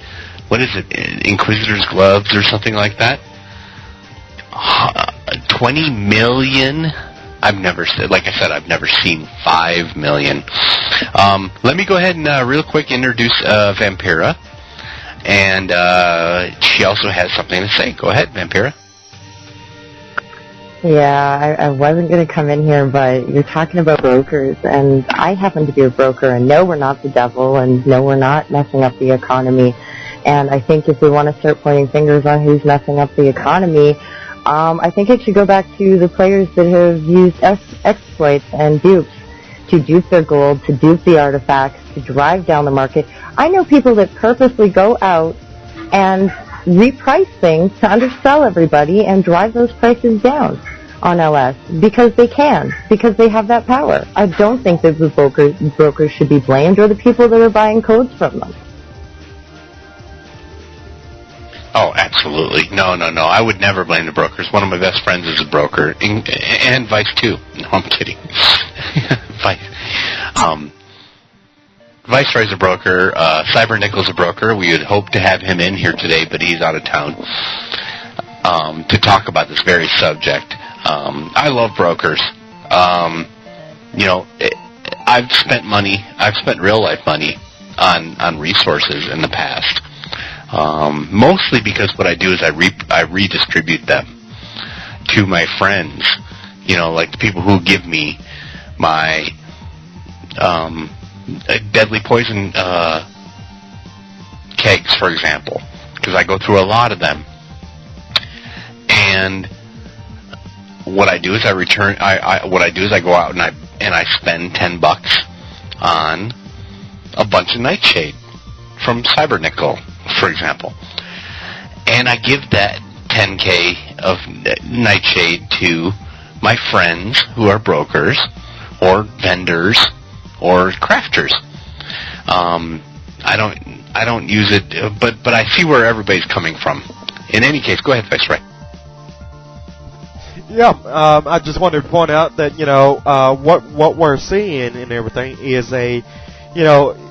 what is it? Inquisitor's gloves or something like that? 20 million like I said, I've never seen 5 million. Let me go ahead and real quick introduce Vampira, and she also has something to say. Go ahead, Vampira. Yeah, I wasn't going to come in here, but you're talking about brokers, and I happen to be a broker, and no, we're not the devil, and no, we're not messing up the economy. And I think if we want to start pointing fingers on who's messing up the economy, I think it should go back to the players that have used exploits and dupes to dupe their gold, to dupe the artifacts, to drive down the market. I know people that purposely go out and reprice things to undersell everybody and drive those prices down on LS because they can, because they have that power. I don't think that the brokers should be blamed, or the people that are buying codes from them. Oh, absolutely. No. I would never blame the brokers. One of my best friends is a broker, and Vice too. No, I'm kidding. Vice Roy's a broker. Cyber Nickel's a broker. We would hope to have him in here today, but he's out of town to talk about this very subject. I love brokers. I've spent real life money on resources in the past. Mostly because what I do is I redistribute them to my friends, like the people who give me my deadly poison kegs, for example, because I go through a lot of them. And what I do is I go out and I spend $10 on a bunch of Nightshade from Cyber Nickel, for example, and I give that 10K of Nightshade to my friends who are brokers or vendors or crafters. I don't use it, but I see where everybody's coming from. In any case, go ahead, Viceroy. Yeah, I just wanted to point out that what we're seeing and everything is a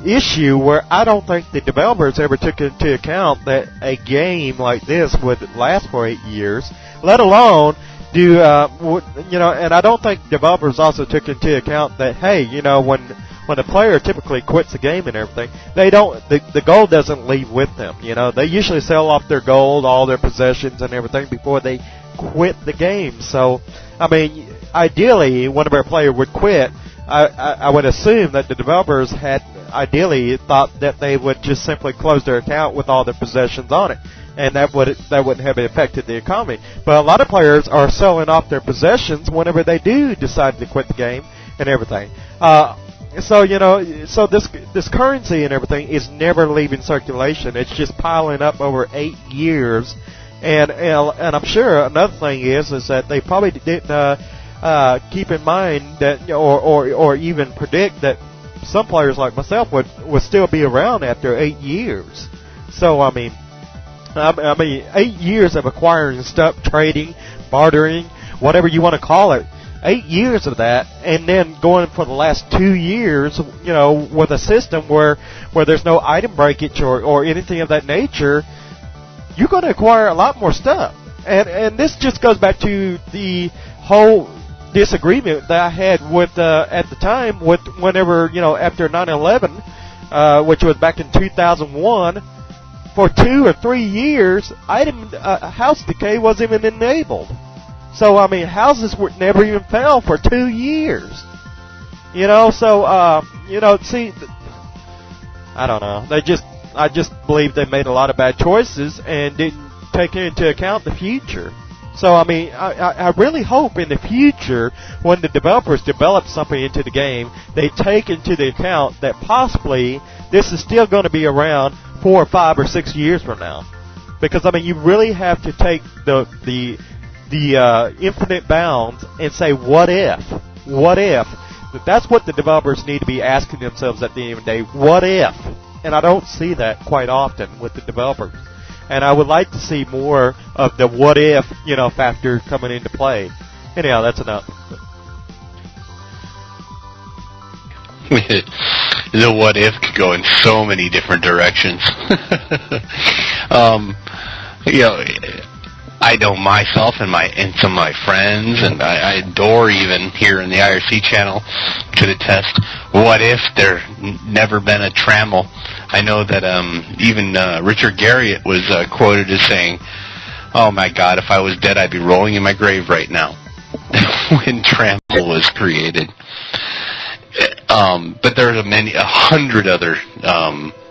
issue where I don't think the developers ever took into account that a game like this would last for 8 years, let alone do, and I don't think developers also took into account that, hey, when a player typically quits the game and everything, the gold doesn't leave with them. They usually sell off their gold, all their possessions and everything before they quit the game. So, I mean, ideally, whenever a player would quit, I would assume that the developers had ideally thought that they would just simply close their account with all their possessions on it, and that wouldn't have affected the economy. But a lot of players are selling off their possessions whenever they do decide to quit the game and everything. So this currency and everything is never leaving circulation. It's just piling up over 8 years, and I'm sure another thing is that they probably didn't. Keep in mind that, or even predict that some players like myself would still be around after 8 years. So I mean, 8 years of acquiring stuff, trading, bartering, whatever you want to call it. 8 years of that, and then going for the last 2 years, with a system where there's no item breakage or anything of that nature, you're going to acquire a lot more stuff. And this just goes back to the whole disagreement that I had with at the time with whenever after 9/11, which was back in 2001, for 2 or 3 years, house decay wasn't even enabled. So I mean, houses never even fell for 2 years. So see, I don't know. I just believe they made a lot of bad choices and didn't take into account the future. So, I mean, I really hope in the future, when the developers develop something into the game, they take into the account that possibly this is still going to be around 4 or 5 or 6 years from now. Because, I mean, you really have to take the infinite bounds and say, what if? What if? That's what the developers need to be asking themselves at the end of the day. What if? And I don't see that quite often with the developers. And I would like to see more of the what if, factor coming into play. Anyhow, that's enough. The what if could go in so many different directions. I know myself and some of my friends, and I adore even here in the IRC channel, could attest. What if there never been a trammel? I know that even Richard Garriott was quoted as saying, "Oh my God, if I was dead, I'd be rolling in my grave right now." When trammel was created. But there are 100 other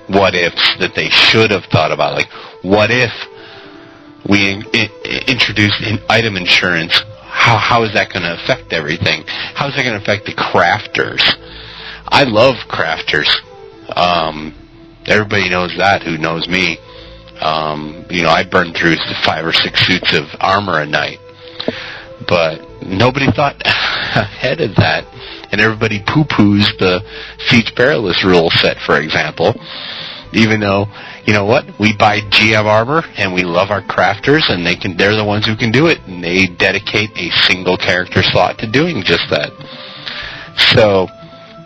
what ifs that they should have thought about. Like, what if we introduced item insurance? How is that going to affect everything? How is that going to affect the crafters? I love crafters. Everybody knows that who knows me. I burn through 5 or 6 suits of armor a night. But nobody thought ahead of that. And everybody poo-poos the Siege Perilous rule set, for example. Even though, you know what, we buy GM armor and we love our crafters, and they're the ones who can do it, and they dedicate a single character slot to doing just that. So,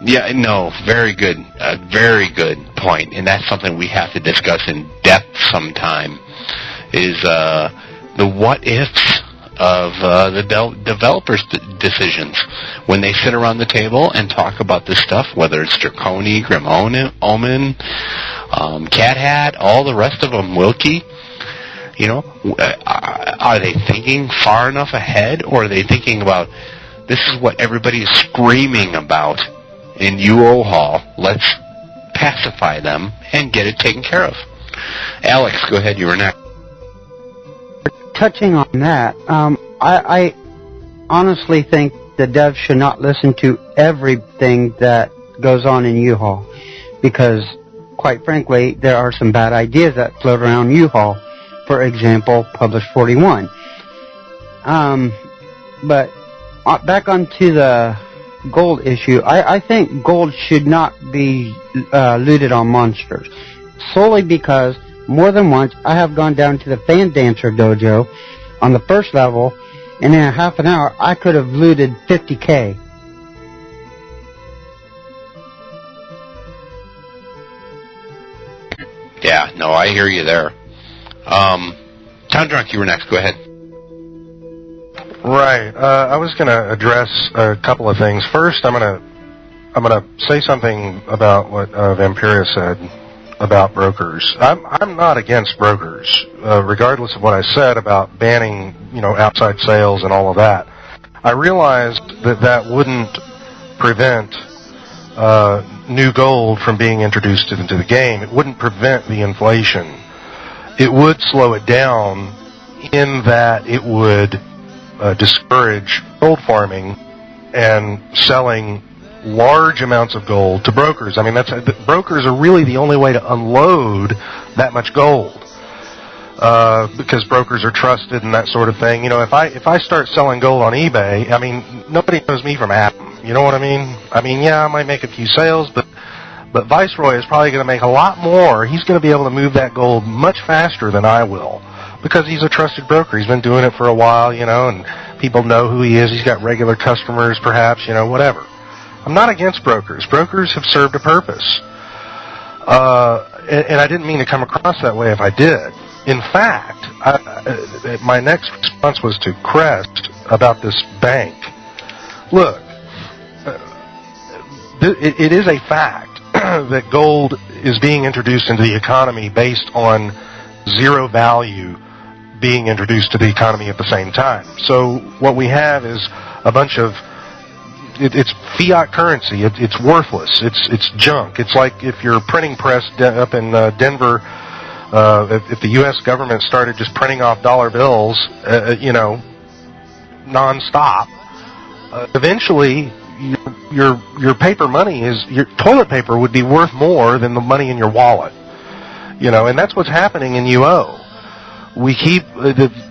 yeah, no, very good point, and that's something we have to discuss in depth sometime, is the what ifs of the developers' decisions when they sit around the table and talk about this stuff, whether it's Draconi, Grim Omen, Cat Hat, all the rest of them, Wilkie. Are they thinking far enough ahead, or are they thinking about, this is what everybody is screaming about in UO Hall, let's pacify them and get it taken care of? Alex, go ahead, you were next. Touching on that, I honestly think the devs should not listen to everything that goes on in U-Haul, because, quite frankly, there are some bad ideas that float around U-Haul. For example, Publish 41. But back onto the gold issue, I think gold should not be looted on monsters, solely because more than once I have gone down to the Fan Dancer dojo on the first level, and in a half an hour I could have looted 50K. Yeah, no, I hear you there. Town Drunk, you were next. Go ahead. Right. I was going to address a couple of things. First, I'm going to say something about what Vampiria said about brokers. I'm not against brokers, regardless of what I said about banning, outside sales and all of that. I realized that wouldn't prevent new gold from being introduced into the game. It wouldn't prevent the inflation. It would slow it down in that it would discourage gold farming and selling large amounts of gold to brokers. I mean, brokers are really the only way to unload that much gold, because brokers are trusted and that sort of thing. If I start selling gold on eBay, I mean, nobody knows me from Adam. You know what I mean? I mean, yeah, I might make a few sales, but Viceroy is probably going to make a lot more. He's going to be able to move that gold much faster than I will, because he's a trusted broker. He's been doing it for a while, and people know who he is. He's got regular customers, perhaps, whatever. I'm not against brokers. Brokers have served a purpose. And I didn't mean to come across that way if I did. In fact, my next response was to Crest about this bank. Look, it is a fact that gold is being introduced into the economy based on zero value being introduced to the economy at the same time. So what we have is a bunch of it's fiat currency. It's worthless. It's junk. It's like if your printing press up in Denver, if the U.S. government started just printing off dollar bills, nonstop, eventually your paper money your toilet paper would be worth more than the money in your wallet. And that's what's happening in UO. We keep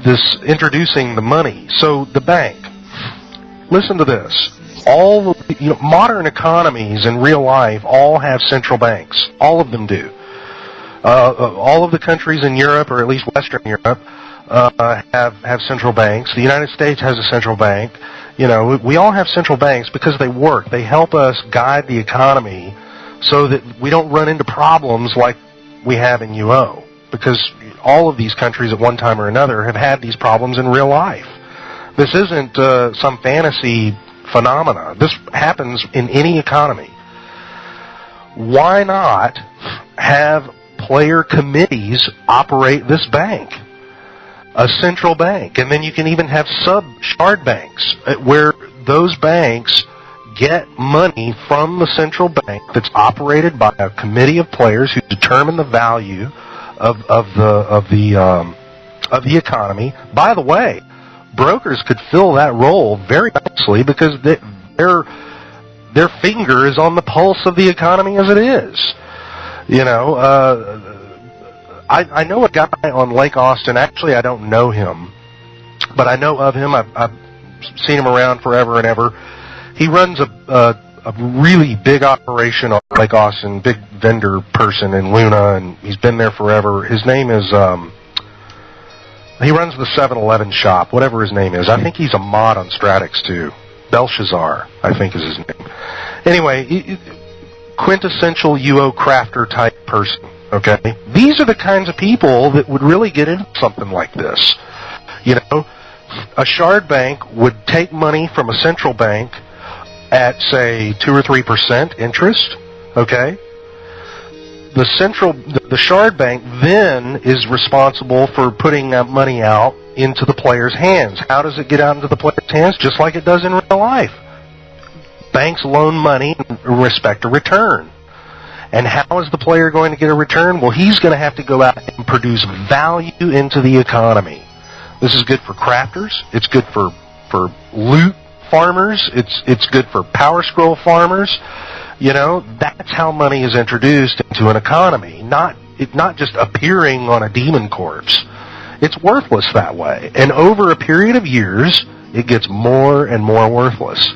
this introducing the money. So the bank. Listen to this. All modern economies in real life all have central banks. All of them do. All of the countries in Europe, or at least Western Europe, have central banks. The United States has a central bank. We all have central banks because they work. They help us guide the economy so that we don't run into problems like we have in UO. Because all of these countries at one time or another have had these problems in real life. This isn't some fantasy phenomena. This happens in any economy. Why not have player committees operate this bank? A central bank. And then you can even have sub-shard banks where those banks get money from the central bank that's operated by a committee of players who determine the value of the economy. By the way, brokers could fill that role very nicely because their finger is on the pulse of the economy as it is. You know, I know a guy on Lake Austin. Actually, I don't know him, but I know of him. I've seen him around forever and ever. He runs a really big operation on Lake Austin, big vendor person in Luna, and he's been there forever. His name is, he runs the 7-Eleven shop, whatever his name is. I think he's a mod on Stratix, too. Belshazzar, I think is his name. Anyway, quintessential UO crafter type person, okay? These are the kinds of people that would really get into something like this. You know, a shard bank would take money from a central bank at, say, 2 or 3% interest, okay? The shard bank then is responsible for putting that money out into the player's hands. How does it get out into the player's hands? Just like it does in real life. Banks loan money in respect to return. And how is the player going to get a return? Well, he's going to have to go out and produce value into the economy. This is good for crafters. It's good for loot farmers. It's good for Power Scroll farmers. You know, that's how money is introduced into an economy, not just appearing on a demon corpse. It's worthless that way. And over a period of years, it gets more and more worthless.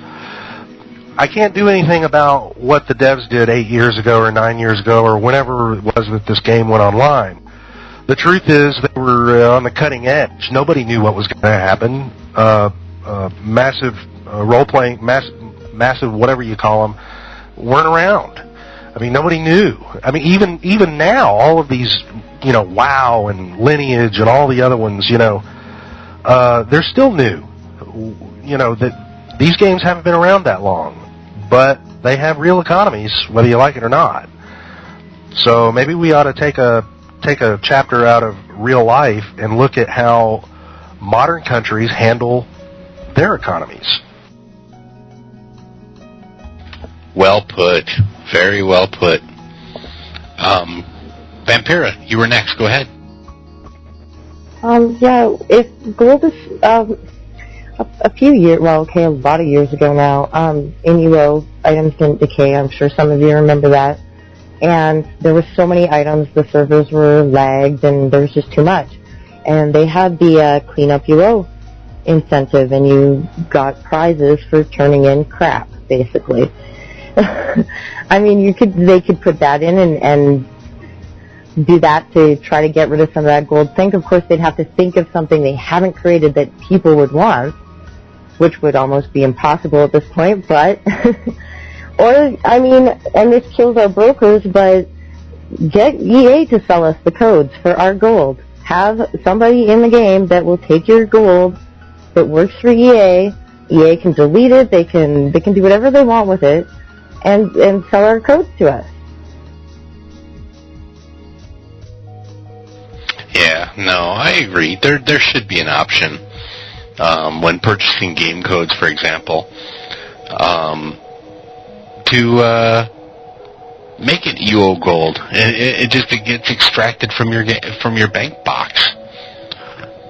I can't do anything about what the devs did 8 years ago or 9 years ago or whenever it was that this game went online. The truth is they were on the cutting edge. Nobody knew what was going to happen. Massive role-playing, massive whatever you call them, weren't around. I mean, nobody knew. I mean, even now, all of these, you know, WoW and Lineage and all the other ones, you know, they're still new. You know, that these games haven't been around that long, but they have real economies, whether you like it or not. So maybe we ought to take a chapter out of real life and look at how modern countries handle their economies. Well put. Very well put. Vampira, you were next. Go ahead. Yeah, if gold is a few years, well, okay, a lot of years ago now, in UO, items didn't decay. I'm sure some of you remember that. And there were so many items, the servers were lagged, and there was just too much. And they had the Clean Up UO incentive, and you got prizes for turning in crap, basically. I mean, they could put that in and do that to try to get rid of some of that gold. Of course, they'd have to think of something they haven't created that people would want, which would almost be impossible at this point, but, or, I mean, and this kills our brokers, but get EA to sell us the codes for our gold. Have somebody in the game that will take your gold that works for EA. EA can delete it, they can do whatever they want with it, and sell our codes to us. Yeah, no, I agree. There should be an option when purchasing game codes, for example, to make it UO Gold. It gets extracted from your bank box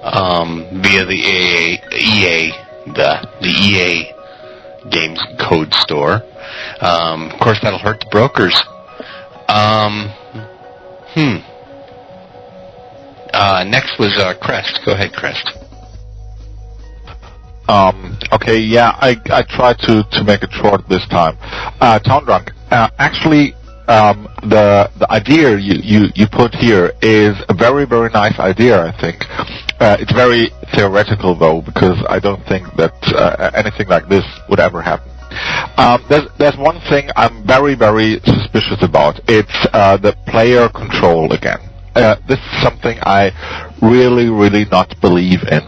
via the EA Games Code Store. Of course, that'll hurt the brokers. Next was Crest. Go ahead, Crest. Okay, yeah, I tried to make it short this time. Town Drunk, actually, the idea you put here is a very, very nice idea, I think. It's very theoretical, though, because I don't think that anything like this would ever happen. There's one thing I'm very, very suspicious about. It's the player control again. this is something I really not believe in.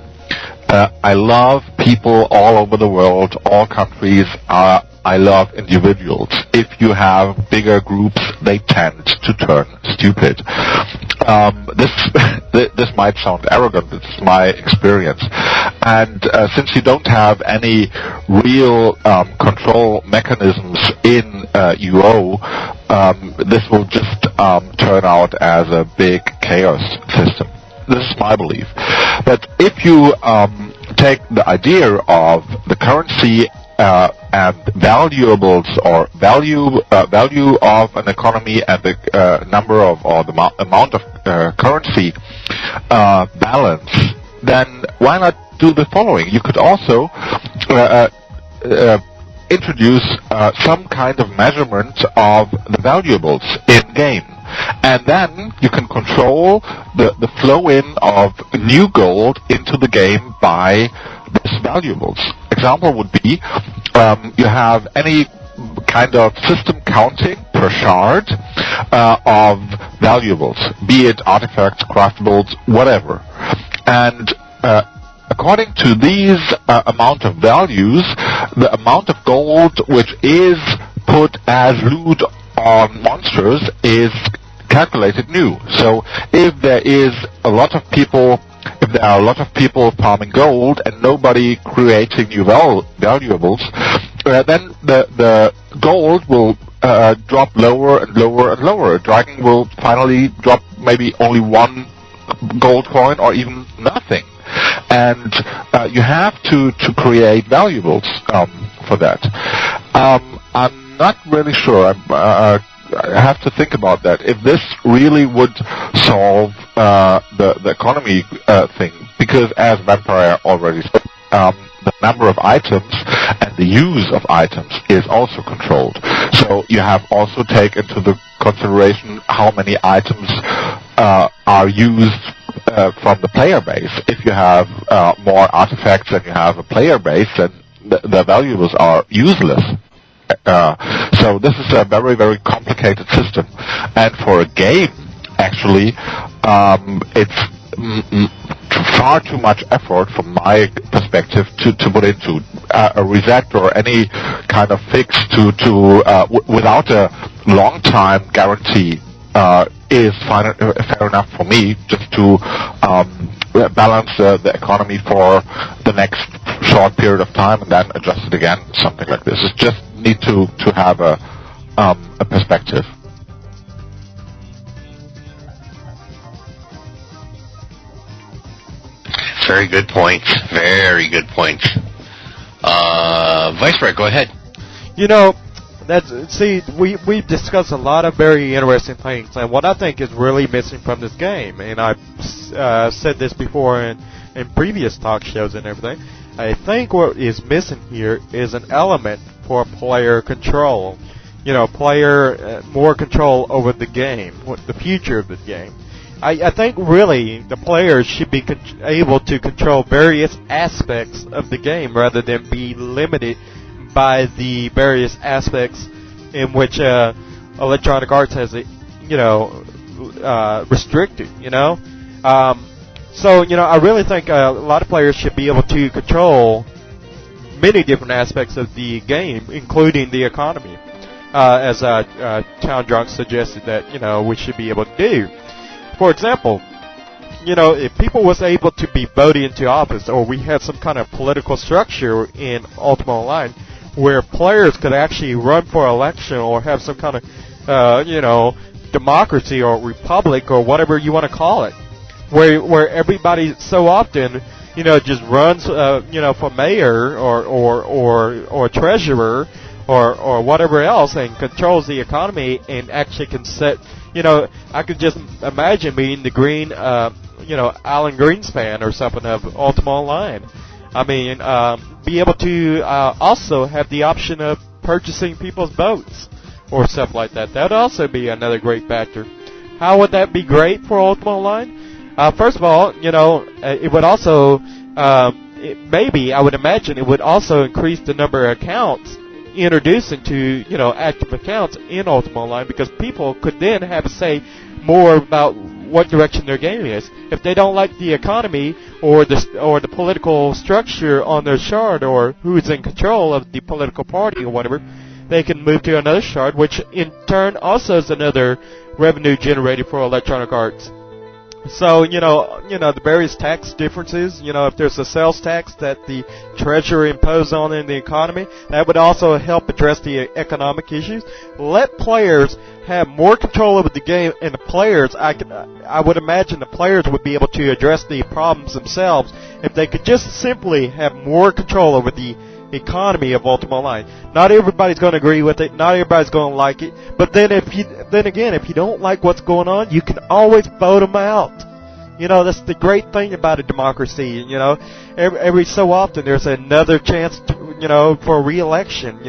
I love people all over the world, all countries. I love individuals. If you have bigger groups, they tend to turn stupid. This might sound arrogant. It's my experience. And since you don't have any real control mechanisms in UO, this will just turn out as a big chaos system. This is my belief. But if you take the idea of the currency and valuables or value of an economy and the number of or the amount of currency balance, then why not do the following? You could also introduce some kind of measurement of the valuables in game. And then you can control the flow in of new gold into the game by these valuables. Example would be you have any kind of system counting per shard of valuables, be it artifacts, craftables, whatever. And according to these amount of values, the amount of gold which is put as loot on monsters is calculated new. So if there are a lot of people farming gold and nobody creating new valuables, then the gold will drop lower and lower and lower. A dragon will finally drop maybe only one gold coin or even nothing. And you have to create valuables for that. I'm not really sure. I have to think about that. If this really would solve the economy thing, because as Vampire already said, the number of items and the use of items is also controlled. So you have also take into the consideration how many items are used from the player base. If you have more artifacts than you have a player base, then the valuables are useless. So this is a very complicated system, and for a game, actually, it's far too much effort from my perspective to put into a reset or any kind of fix without a long time guarantee is fair enough for me, just to balance the economy for the next short period of time and then adjust it again, something like this. It's just need to have a perspective. Very good points. Very good points. Viceroy, go ahead. You know, we've discussed a lot of very interesting things, and what I think is really missing from this game, and I've said this before in previous talk shows and everything, I think what is missing here is an element for player control. You know, more control over the game, the future of the game. I think really the players should be able to control various aspects of the game rather than be limited by the various aspects in which Electronic Arts has it, restricted, So, I really think a lot of players should be able to control many different aspects of the game, including the economy, as Town Drunk suggested that, we should be able to do. For example, if people was able to be voted into office, or we had some kind of political structure in Ultima Online where players could actually run for election or have some kind of, democracy or republic or whatever you want to call it, where everybody so often, just runs, for mayor or treasurer or whatever else and controls the economy and actually can set, I could just imagine being the green, Alan Greenspan or something of Ultima Online. I mean, be able to also have the option of purchasing people's votes or stuff like that. That would also be another great factor. How would that be great for Ultima Online? First of all, it would also, maybe, I would imagine it would also increase the number of accounts introduce into, active accounts in Ultima Online, because people could then have a say more about what direction their game is. If they don't like the economy or the political structure on their shard, or who's in control of the political party or whatever, they can move to another shard, which in turn also is another revenue generator for Electronic Arts. So, the various tax differences, if there's a sales tax that the Treasury imposed on in the economy, that would also help address the economic issues. Let players have more control over the game, and the players, I would imagine the players would be able to address the problems themselves if they could just simply have more control over the economy of Ultima Online. Not everybody's going to agree with it. Not everybody's going to like it. But then if you don't like what's going on, you can always vote them out. That's the great thing about a democracy. Every so often there's another chance to, for a re-election.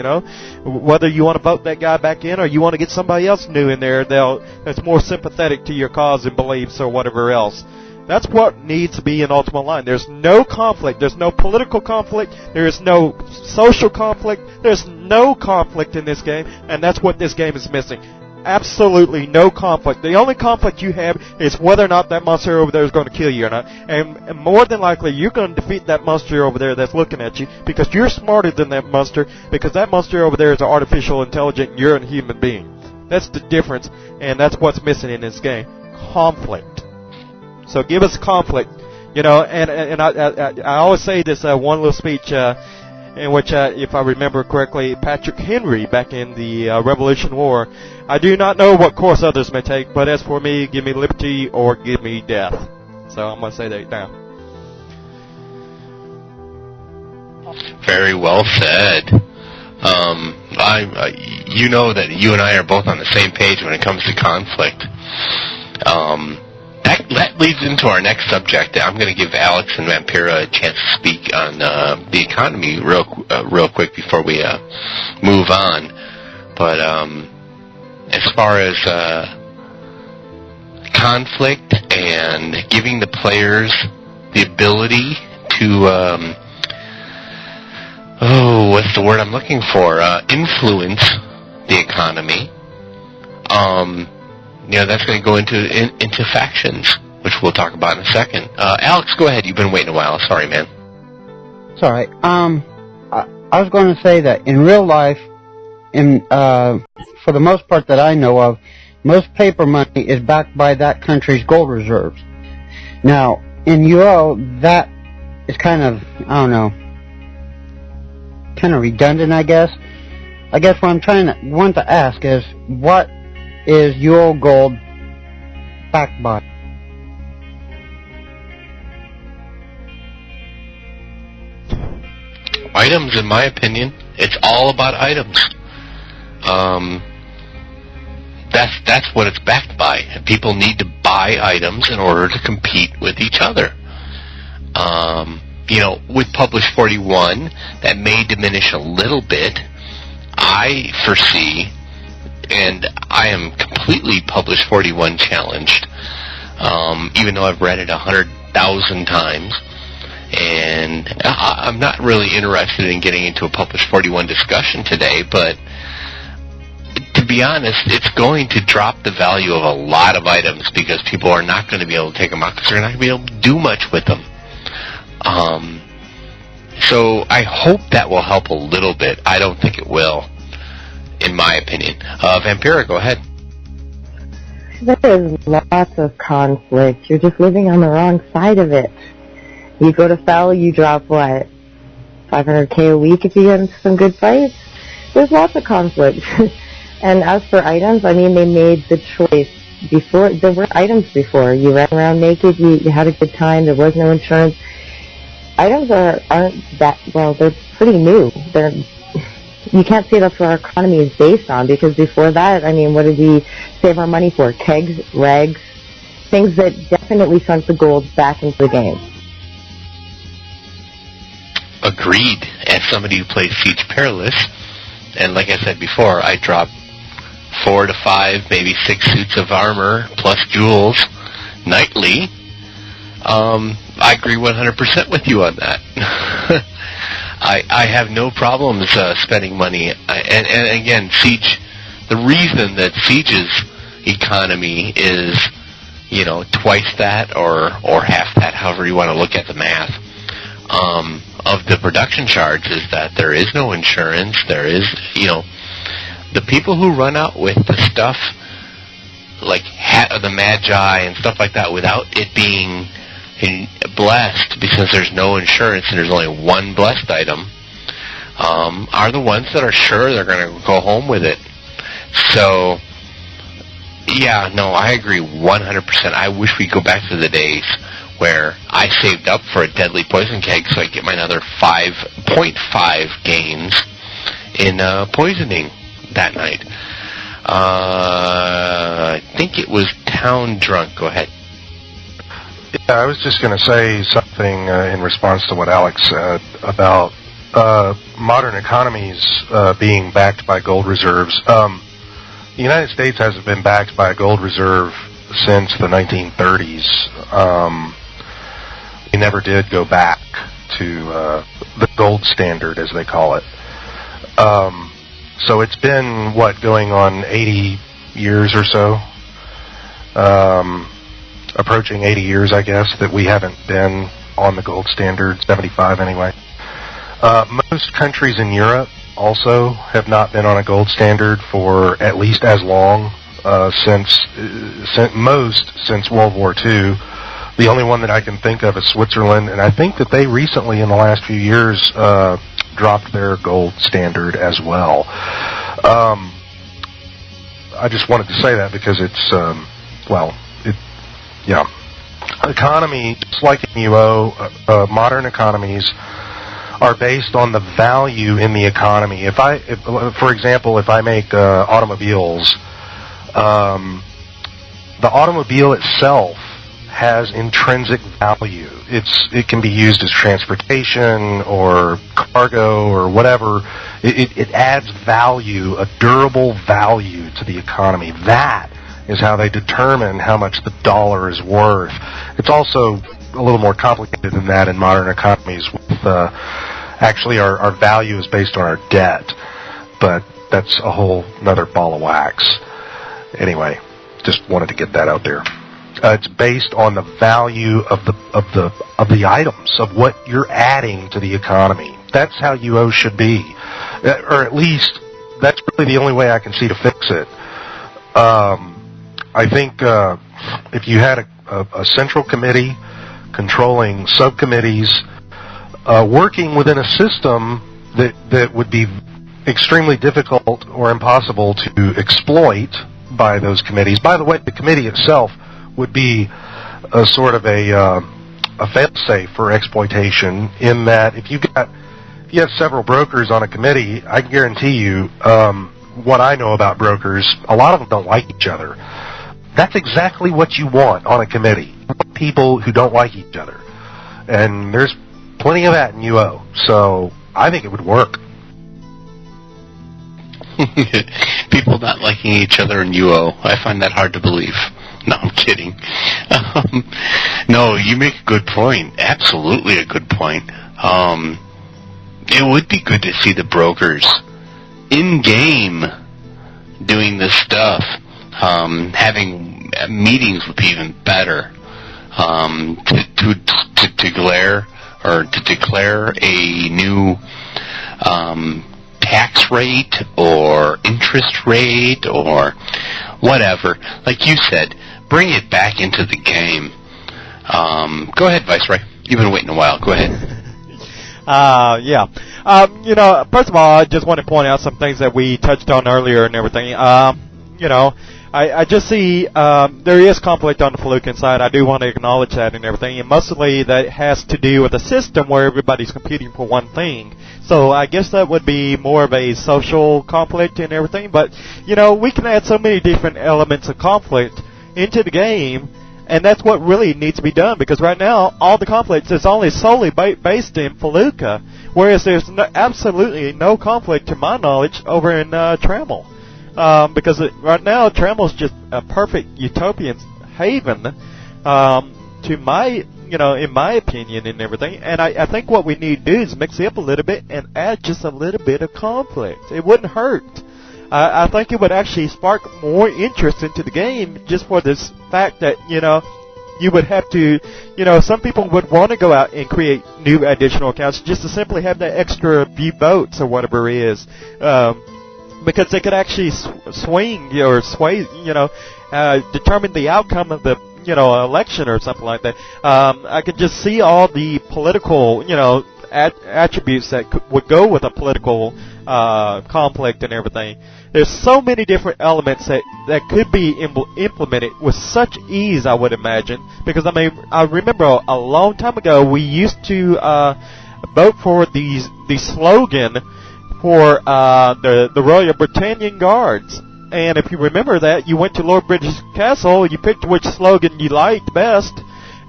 Whether you want to vote that guy back in or you want to get somebody else new in there that's more sympathetic to your cause and beliefs or whatever else. That's what needs to be in Ultima Online. There's no conflict. There's no political conflict. There is no social conflict. There's no conflict in this game, and that's what this game is missing. Absolutely no conflict. The only conflict you have is whether or not that monster over there is going to kill you or not. And more than likely, you're going to defeat that monster over there that's looking at you, because you're smarter than that monster, because that monster over there is an artificial intelligent, and you're a human being. That's the difference, and that's what's missing in this game. Conflict. So give us conflict, and I always say this one little speech in which, if I remember correctly, Patrick Henry back in the Revolution War, I do not know what course others may take, but as for me, give me liberty or give me death. So I'm going to say that now. Very well said. You know that you and I are both on the same page when it comes to conflict. That leads into our next subject. I'm going to give Alex and Vampira a chance to speak on the economy real quick before we move on. But as far as conflict and giving the players the ability to, what's the word I'm looking for? Influence the economy. That's going to go into factions, which we'll talk about in a second. Alex, go ahead. You've been waiting a while. Sorry, man. It's all right. I was going to say that in real life, for the most part that I know of, most paper money is backed by that country's gold reserves. Now, in UO, that is kind of, kind of redundant, I guess. I guess what I'm want to ask is, what is UO gold backed by? Items, in my opinion. It's all about items. That's what it's backed by. People need to buy items in order to compete with each other. With Publish 41, that may diminish a little bit. I foresee, and I am completely Publish 41 challenged, even though I've read it 100,000 times, and I'm not really interested in getting into a Publish 41 discussion today, but to be honest, it's going to drop the value of a lot of items because people are not going to be able to take them out because they're not going to be able to do much with them. So I hope that will help a little bit. I don't think it will, in my opinion. Vampira, go ahead. There's lots of conflict. You're just living on the wrong side of it. You go to Fel, you drop, what, $500K a week if you get into some good fights? There's lots of conflict. And as for items, they made the choice before. There were items before. You ran around naked, you had a good time, there was no insurance. Items aren't that, they're pretty new. You can't say that's what our economy is based on, because before that, what did we save our money for? Kegs, rags, things that definitely sunk the gold back into the game. Agreed. As somebody who plays Siege Perilous, and like I said before, I drop 4 to 5, maybe 6 suits of armor plus jewels nightly. I agree 100% with you on that. I have no problems spending money. And again, Siege, the reason that Siege's economy is, twice that or half that, however you want to look at the math, of the production charge is that there is no insurance. There is, the people who run out with the stuff like Hat of the Magi and stuff like that without it being blessed, because there's no insurance and there's only one blessed item, are the ones that are sure they're going to go home with it. So, yeah, no, I agree 100%. I wish we'd go back to the days where I saved up for a deadly poison keg so I get my another 5.5 gains in poisoning that night. I think it was Town Drunk. Go ahead. Yeah, I was just going to say something in response to what Alex said about modern economies being backed by gold reserves. The United States hasn't been backed by a gold reserve since the 1930s. We never did go back to the gold standard, as they call it. So it's been, going on 80 years or so? Approaching 80 years, I guess, that we haven't been on the gold standard, 75 anyway. Most countries in Europe also have not been on a gold standard for at least as long, since World War II. The only one that I can think of is Switzerland, and I think that they recently, in the last few years, dropped their gold standard as well. I just wanted to say that because it's, economy, just like in UO, modern economies are based on the value in the economy. For example, if I make automobiles, the automobile itself has intrinsic value. It can be used as transportation or cargo or whatever. It adds value, a durable value to the economy. That is how they determine how much the dollar is worth. It's also a little more complicated than that in modern economies. Actually, our value is based on our debt, but that's a whole another ball of wax. Anyway, just wanted to get that out there. It's based on the value of the items, of what you're adding to the economy. That's how UO should be, or at least that's really the only way I can see to fix it. I think if you had a central committee controlling subcommittees, working within a system that would be extremely difficult or impossible to exploit by those committees. By the way, the committee itself would be a sort of a fail-safe for exploitation, in that if you have several brokers on a committee, I can guarantee you, what I know about brokers, a lot of them don't like each other. That's exactly what you want on a committee. People who don't like each other. And there's plenty of that in UO. So I think it would work. People not liking each other in UO. I find that hard to believe. No, I'm kidding. No, you make a good point. Absolutely a good point. It would be good to see the brokers in-game doing this stuff. Having meetings would be even better. To declare a new tax rate or interest rate or whatever. Like you said, bring it back into the game. Go ahead, Viceroy. You've been waiting a while. Go ahead. Yeah. First of all, I just want to point out some things that we touched on earlier and everything. I just see there is conflict on the Felucan side. I do want to acknowledge that and everything. And mostly that has to do with a system where everybody's competing for one thing. So I guess that would be more of a social conflict and everything. But, we can add so many different elements of conflict into the game. And that's what really needs to be done, because right now all the conflict is only solely based in Feluca, whereas there's absolutely no conflict, to my knowledge, over in Trammel. Because right now Trammel's just a perfect utopian haven, to my in my opinion and everything. And I think what we need to do is mix it up a little bit and add just a little bit of conflict. It wouldn't hurt. I think it would actually spark more interest into the game just for this fact that, you would have to, some people would want to go out and create new additional accounts just to simply have that extra few votes or whatever it is. Because they could actually swing or sway, determine the outcome of the, election or something like that. I could just see all the political, attributes that would go with a political conflict and everything. There's so many different elements that could be implemented with such ease, I would imagine. Because, I remember a long time ago we used to vote for the slogan for the Royal Britannian Guards. And if you remember that, you went to Lord British Castle, you picked which slogan you liked best,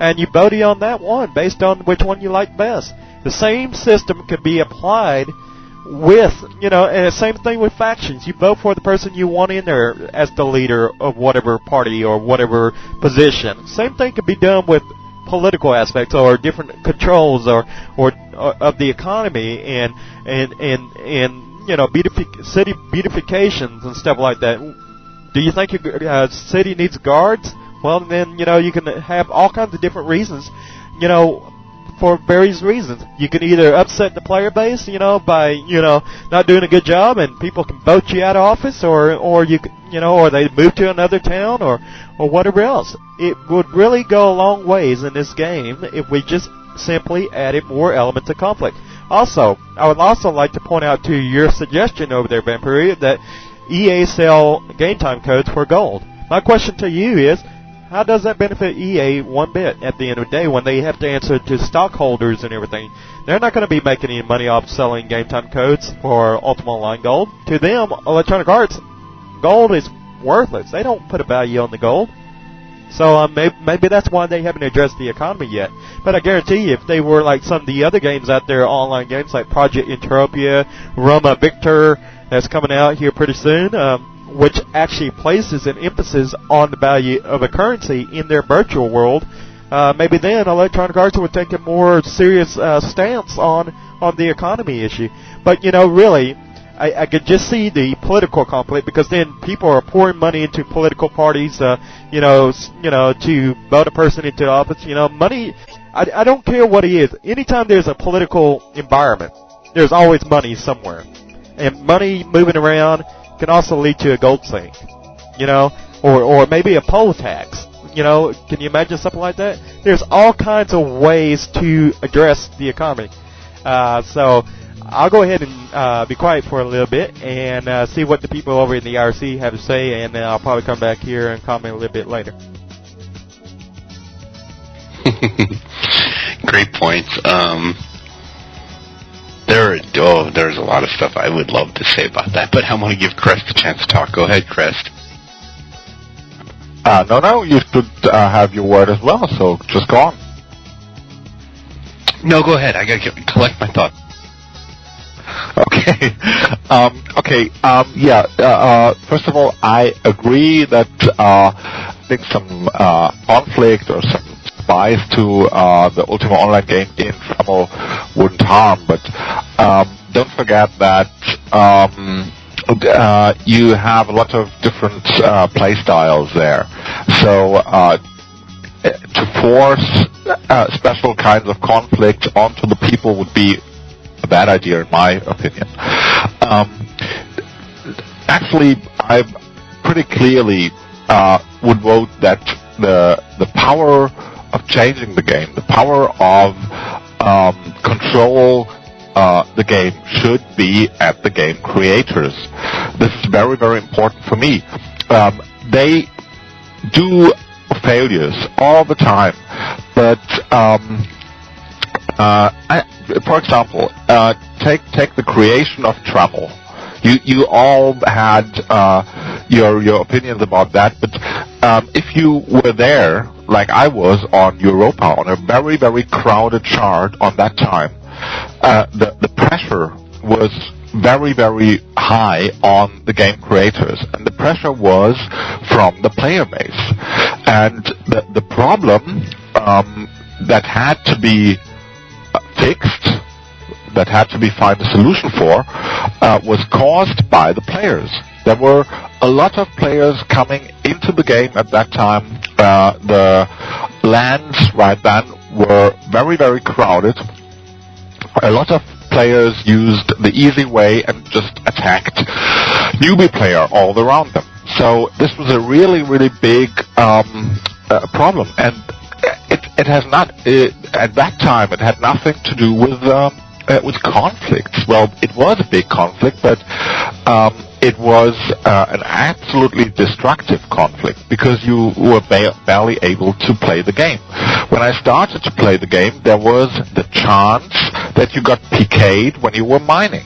and you voted on that one based on which one you liked best. The same system could be applied with, and the same thing with factions. You vote for the person you want in there as the leader of whatever party or whatever position. Same thing could be done with political aspects or different controls or of the economy and city beautifications and stuff like that. Do you think your city needs guards? Well, then, you can have all kinds of different reasons, for various reasons. You can either upset the player base, by, not doing a good job and people can vote you out of office or you or they move to another town or whatever else. It would really go a long ways in this game if we just simply added more elements of conflict. Also, I would also like to point out to your suggestion over there, Vampire, that EA sell game time codes for gold. My question to you is, how does that benefit EA one bit at the end of the day when they have to answer to stockholders and everything? They're not going to be making any money off selling game time codes for Ultima Online Gold. To them, Electronic Arts, gold is worthless. They don't put a value on the gold. So maybe that's why they haven't addressed the economy yet. But I guarantee you, if they were like some of the other games out there, online games like Project Entropia, Roma Victor, that's coming out here pretty soon, which actually places an emphasis on the value of a currency in their virtual world, maybe then Electronic Arts would take a more serious stance on the economy issue. But, really, I could just see the political conflict because then people are pouring money into political parties, to vote a person into office. Money, I don't care what it is. Anytime there's a political environment, there's always money somewhere. And money moving around can also lead to a gold sink, or maybe a poll tax. Can you imagine something like that? There's all kinds of ways to address the economy. So I'll go ahead and be quiet for a little bit and see what the people over in the IRC have to say, and then I'll probably come back here and comment a little bit later. Great points. There's a lot of stuff I would love to say about that, but I want to give Crest a chance to talk. Go ahead, Crest. No, you should have your word as well, so just go on. No, go ahead. I got to collect my thoughts. Okay. First of all, I agree that I think some conflict or some spice to the Ultima Online game in trouble wouldn't harm, but don't forget that you have a lot of different play styles there. So to force special kinds of conflict onto the people would be a bad idea, in my opinion. Actually, I pretty clearly would vote that the power of changing the game, the power of control the game should be at the game creators. This is very, very important for me. They do failures all the time, but for example, take the creation of travel. You all had your opinions about that, but if you were there, like I was on Europa, on a very, very crowded chart on that time, the pressure was very, very high on the game creators, and the pressure was from the player base. And the problem that had to be fixed, that had to be found a solution for, was caused by the players. There were a lot of players coming into the game at that time. The lands right then were very, very crowded. A lot of players used the easy way and just attacked newbie player all around them. So this was a really, really big problem, and it has not at that time. It had nothing to do with conflicts. Well, it was a big conflict, but it was an absolutely destructive conflict because you were barely able to play the game. When I started to play the game, there was the chance that you got PK'd when you were mining.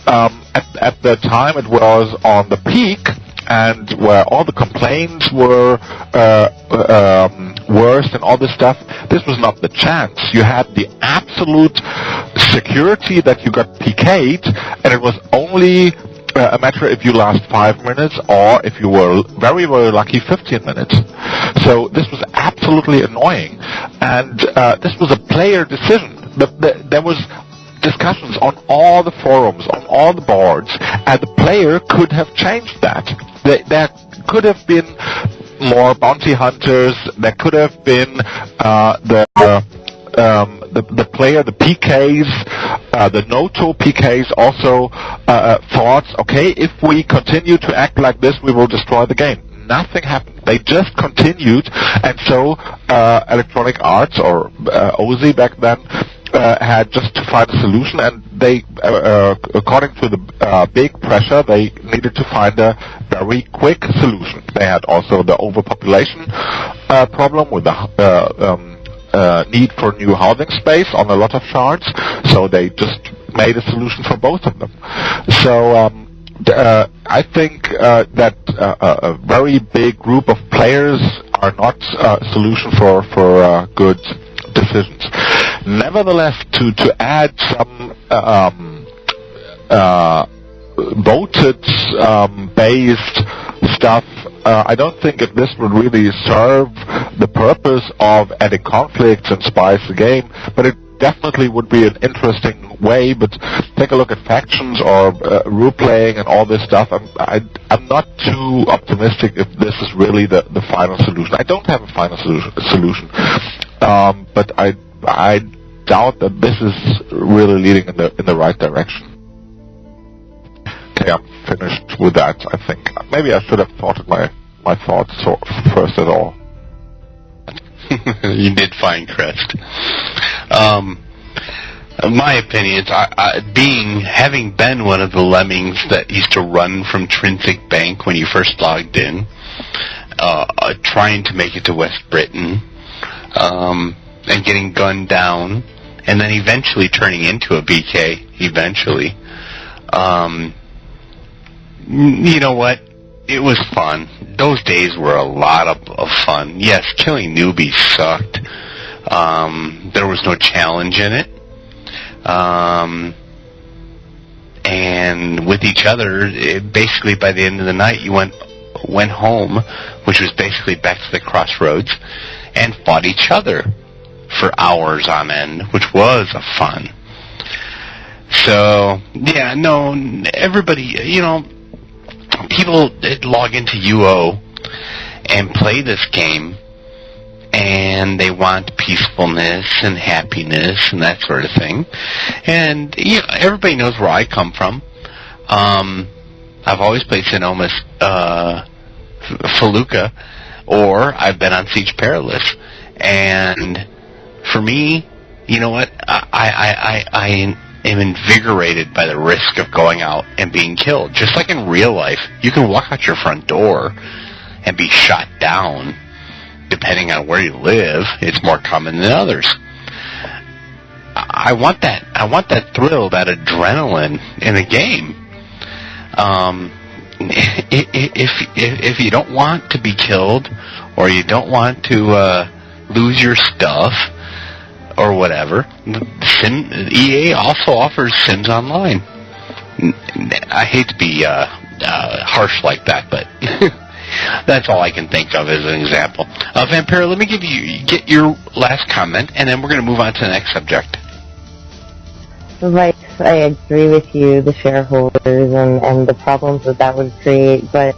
At the time, it was on the peak, and where all the complaints were worst and all this stuff. This was not the chance. You had the absolute security that you got PK'd, and it was only a matter if you last 5 minutes or if you were very, very lucky 15 minutes. So this was absolutely annoying, and this was a player decision. There was discussions on all the forums, on all the boards, and the player could have changed that. There could have been more bounty hunters. There could have been the player, the PKs, the no-to PKs also thought, okay, if we continue to act like this, we will destroy the game. Nothing happened. They just continued, and so Electronic Arts, or OZ back then, had just to find a solution, and they, according to the big pressure, they needed to find a very quick solution. They had also the overpopulation problem with the need for new housing space on a lot of shards, so they just made a solution for both of them. So I think that a very big group of players are not a solution for good decisions. Nevertheless, to add some voted based stuff, I don't think if this would really serve the purpose of adding conflicts and spice the game, but it definitely would be an interesting way. But take a look at factions or role playing and all this stuff. I'm not too optimistic if this is really the final solution. I don't have a final solution, but I doubt that this is really leading in the right direction. Okay, I'm finished with that, I think. Maybe I should have thought of my thoughts first at all. You did fine, Crest. My opinion is, having been one of the lemmings that used to run from Trinsic Bank when you first logged in, trying to make it to West Britain, and getting gunned down, and then eventually turning into a BK, eventually. You know what? It was fun. Those days were a lot of fun. Yes, killing newbies sucked. There was no challenge in it. And with each other, basically by the end of the night, you went home, which was basically back to the crossroads, and fought each other for hours on end, which was a fun. So, yeah, no, everybody, people log into UO and play this game, and they want peacefulness and happiness and that sort of thing. And everybody knows where I come from. I've always played Sonoma's Feluca, or I've been on Siege Perilous. And for me, you know what? I am invigorated by the risk of going out and being killed. Just like in real life, you can walk out your front door and be shot down. Depending on where you live, it's more common than others. I want that thrill, that adrenaline in a game. If you don't want to be killed, or you don't want to lose your stuff, or whatever, EA also offers Sims Online. I hate to be harsh like that, but That's all I can think of as an example. Vampira, let me get your last comment, and then we're going to move on to the next subject. Right, I agree with you, the shareholders and the problems that would create, but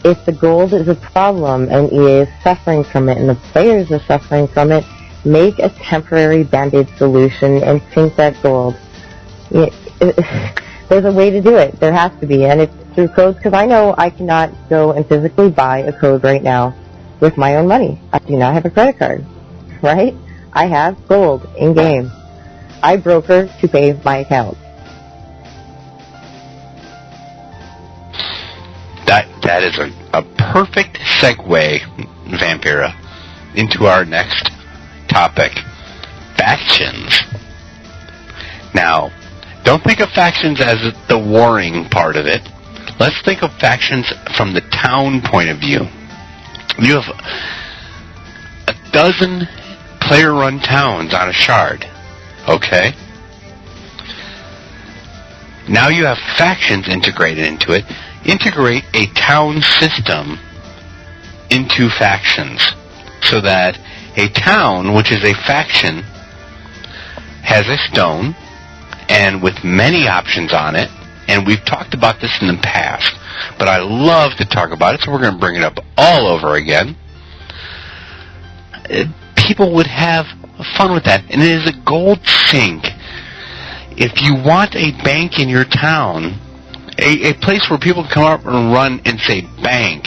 if the gold is a problem and EA is suffering from it and the players are suffering from it, make a temporary band-aid solution and sink that gold. There's a way to do it. There has to be, and it's through codes, because I know I cannot go and physically buy a code right now with my own money. I do not have a credit card, right? I have gold in-game. I broker to pay my account. That is a perfect segue, Vampira, into our next topic, factions. Now, don't think of factions as the warring part of it. Let's think of factions from the town point of view. You have a dozen player-run towns on a shard, okay? Now you have factions integrated into it. Integrate a town system into factions so that a town, which is a faction, has a stone and with many options on it, and we've talked about this in the past, but I love to talk about it, so we're going to bring it up all over again. People would have fun with that, and it is a gold sink. If you want a bank in your town, a place where people can come up and run and say bank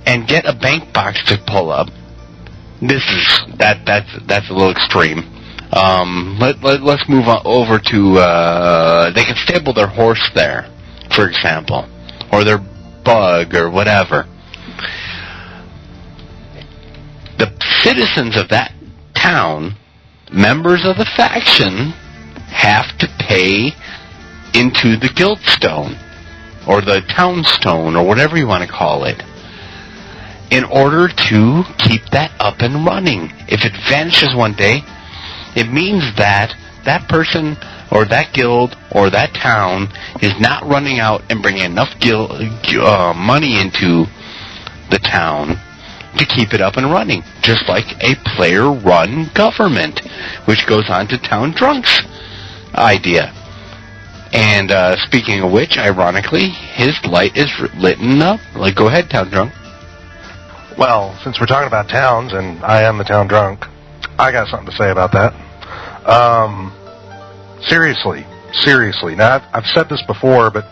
and get a bank box to pull up, that's a little extreme. Let's move on over to they can stable their horse there, for example, or their bug or whatever. The citizens of that town, members of the faction, have to pay into the guild stone or the town stone or whatever you want to call it in order to keep that up and running. If it vanishes one day, it means that that person or that guild or that town is not running out and bringing enough money into the town to keep it up and running, just like a player-run government, which goes on to Town Drunk's idea. And speaking of which, ironically, his light is lit up. Like, go ahead, Town Drunk. Well, since we're talking about towns, and I am the Town Drunk, I got something to say about that. Seriously. Now, I've said this before, but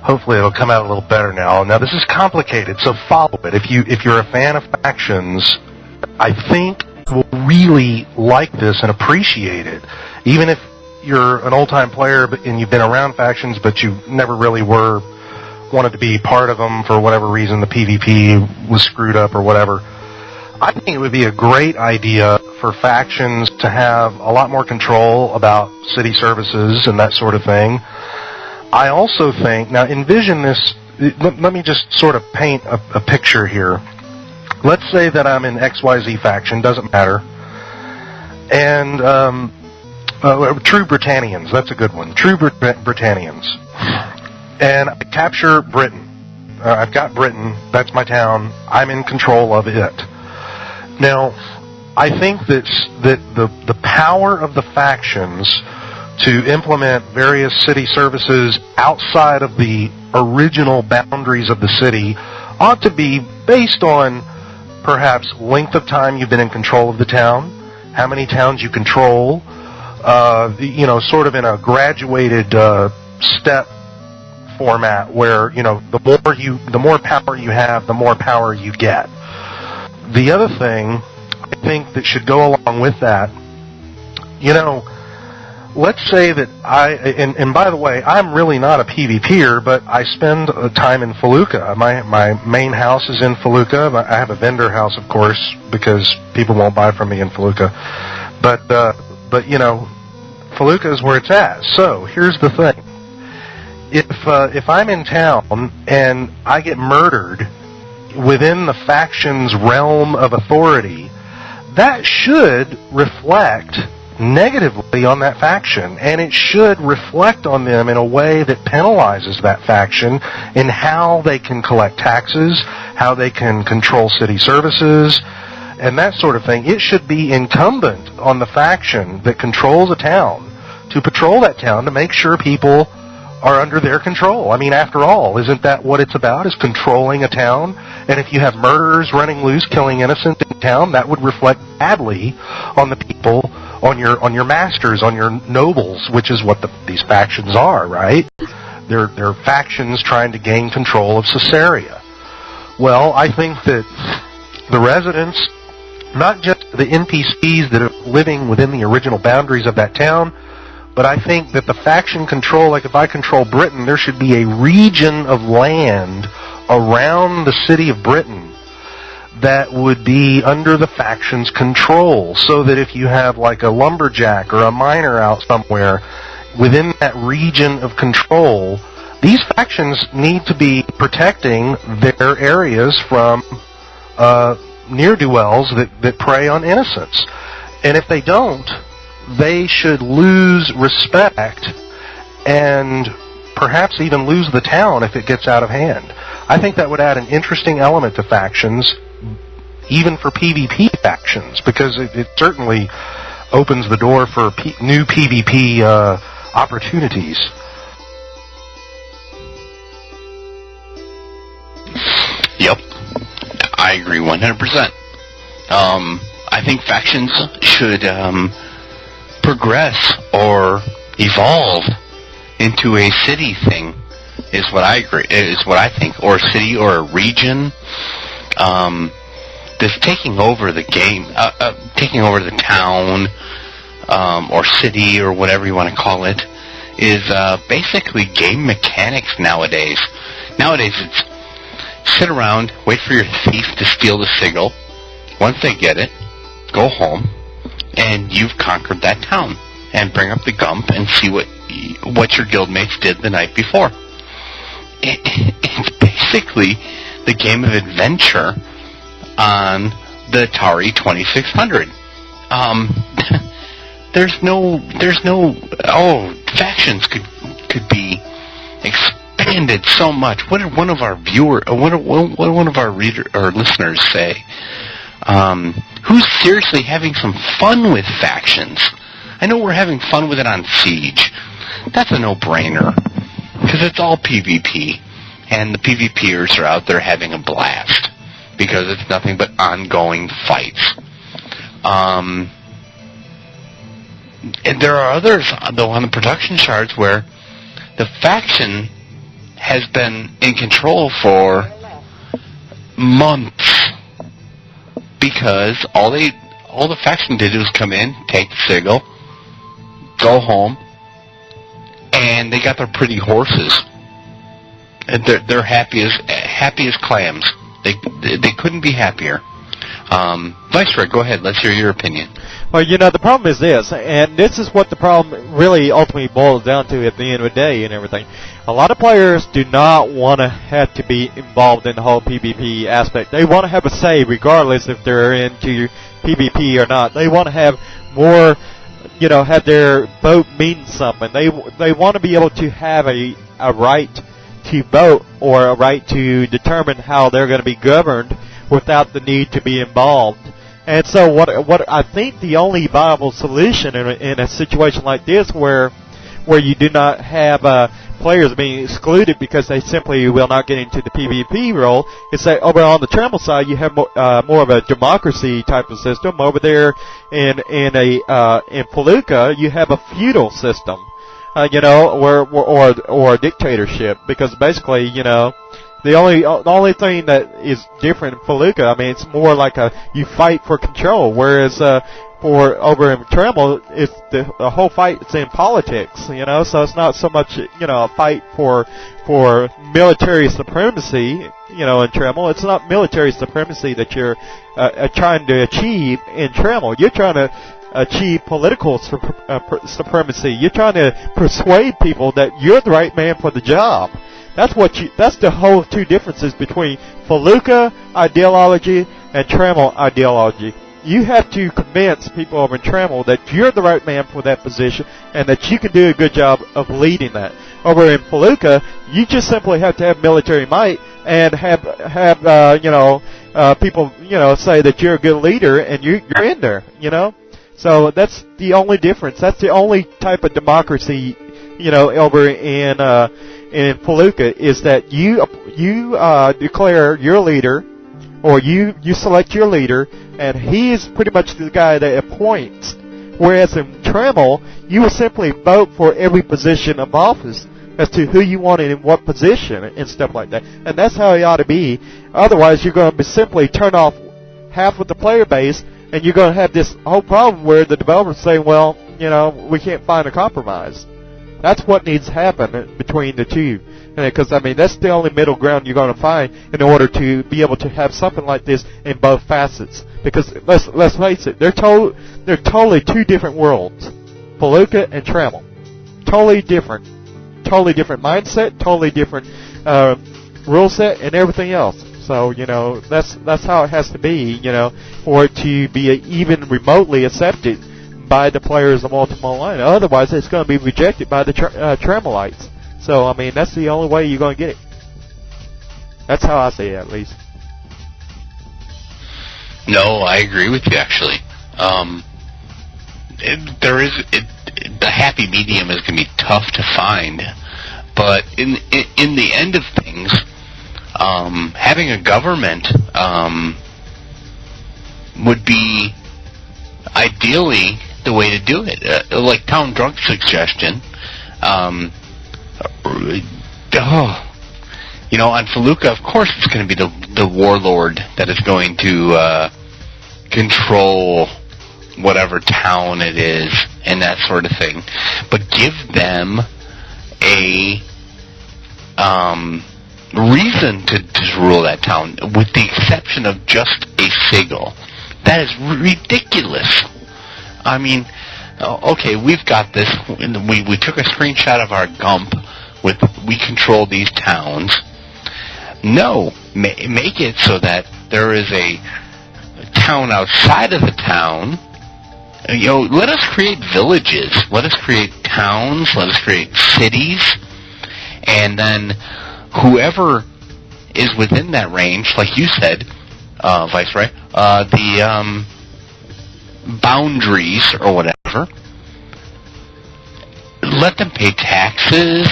hopefully it'll come out a little better now. Now, this is complicated, so follow it. If you're a fan of factions, I think you'll really like this and appreciate it. Even if you're an old-time player and you've been around factions, but you never really wanted to be part of them for whatever reason, the PvP was screwed up or whatever, I think it would be a great idea for factions to have a lot more control about city services and that sort of thing. I also think, now envision this, let me just sort of paint a picture here. Let's say that I'm in XYZ faction, doesn't matter, and True Britannians, that's a good one. True Britannians. And I capture Britain. I've got Britain, that's my town, I'm in control of it. Now, I think that the power of the factions to implement various city services outside of the original boundaries of the city ought to be based on perhaps length of time you've been in control of the town, how many towns you control, sort of in a graduated step format where, the more power you have, the more power you get. The other thing I think that should go along with that, let's say that and by the way, I'm really not a PvPer, but I spend time in Felucca. My main house is in Felucca. I have a vendor house, of course, because people won't buy from me in Felucca. But Felucca is where it's at. So here's the thing: if I'm in town and I get murdered within the faction's realm of authority, that should reflect negatively on that faction, and it should reflect on them in a way that penalizes that faction in how they can collect taxes, how they can control city services, and that sort of thing. It should be incumbent on the faction that controls a town to patrol that town to make sure people are under their control. I mean, after all, isn't that what it's about, is controlling a town? And if you have murderers running loose, killing innocents in town, that would reflect badly on the people, on your masters, on your nobles, which is what these factions are, right? They're factions trying to gain control of Caesarea. Well, I think that the residents, not just the NPCs that are living within the original boundaries of that town, but I think that the faction control, like if I control Britain, there should be a region of land around the city of Britain that would be under the faction's control, so that if you have like a lumberjack or a miner out somewhere within that region of control, these factions need to be protecting their areas from ne'er-do-wells that prey on innocents. And if they don't, they should lose respect and perhaps even lose the town if it gets out of hand. I think that would add an interesting element to factions, even for PvP factions, because it certainly opens the door for new PvP opportunities. Yep, I agree 100%. I think factions should progress or evolve into a city thing, is what I agree. Is what I think, or a city or a region. This taking over the game, taking over the town or city or whatever you want to call it, is basically game mechanics nowadays. Nowadays, it's sit around, wait for your thief to steal the signal. Once they get it, go home, and you've conquered that town. And bring up the gump and see what your guildmates did the night before. It's basically the game of adventure on the Atari 2600. Factions could be expanded so much. What did one of our one of our listeners say? Who's seriously having some fun with factions? I know we're having fun with it on Siege. That's a no-brainer, because it's all PvP, and the PvPers are out there having a blast, because it's nothing but ongoing fights. And there are others, though, on the production charts where the faction has been in control for months, because all the faction did was come in, take the signal, go home, and they got their pretty horses, and they're happy as clams. They couldn't be happier. Viceroy, go ahead. Let's hear your opinion. Well, the problem is this, and this is what the problem really ultimately boils down to at the end of the day and everything. A lot of players do not want to have to be involved in the whole PvP aspect. They want to have a say regardless if they're into PvP or not. They want to have more, have their vote mean something. They want to be able to have a right to vote or a right to determine how they're going to be governed without the need to be involved. And so what I think the only viable solution in a situation like this where you do not have players being excluded because they simply will not get into the PvP role is that over on the Tremble side you have more of a democracy type of system. Over there in Feluca you have a feudal system, or a dictatorship, because basically the only thing that is different in Feluca, I mean, it's more like you fight for control, whereas for over in Tremble, it's the whole fight is in politics, so it's not so much a fight for military supremacy, in Tremble. It's not military supremacy that you're trying to achieve in Tremble. You're trying to achieve political supremacy. You're trying to persuade people that you're the right man for the job. That's the whole two differences between Feluca ideology and Tremble ideology. you have to convince people over in Trammell that you're the right man for that position and that you can do a good job of leading that. Over in Palooka, you just simply have to have military might and have people, say that you're a good leader and you're in there, So that's the only difference. That's the only type of democracy, over in Palooka, is that you declare your leader, or you select your leader, and he is pretty much the guy that appoints. Whereas in Trammell, you will simply vote for every position of office as to who you want in what position and stuff like that. And that's how it ought to be. Otherwise, you're going to simply turn off half of the player base, and you're going to have this whole problem where the developers say, well, we can't find a compromise. That's what needs to happen between the two. Because, that's the only middle ground you're going to find in order to be able to have something like this in both facets. Because, let's face it, they're totally two different worlds. Palooka and Trammell. Totally different mindset, totally different rule set, and everything else. So, that's how it has to be, for it to be even remotely accepted by the players of Ultima Online. Otherwise, it's going to be rejected by the Trammellites. So, that's the only way you're going to get it. That's how I see it, at least. No, I agree with you, actually. The happy medium is going to be tough to find, but in the end of things, having a government would be ideally the way to do it. Like Town Drunk's suggestion, on Palooka, of course, it's going to be the warlord that is going to control whatever town it is and that sort of thing. But give them a reason to rule that town, with the exception of just a sigil. That is ridiculous. Okay, we've got this. We took a screenshot of our Gump with we control these towns. No, make it so that there is a town outside of the town. Let us create villages. Let us create towns. Let us create cities. And then whoever is within that range, like you said, Viceroy, the boundaries or whatever, let them pay taxes.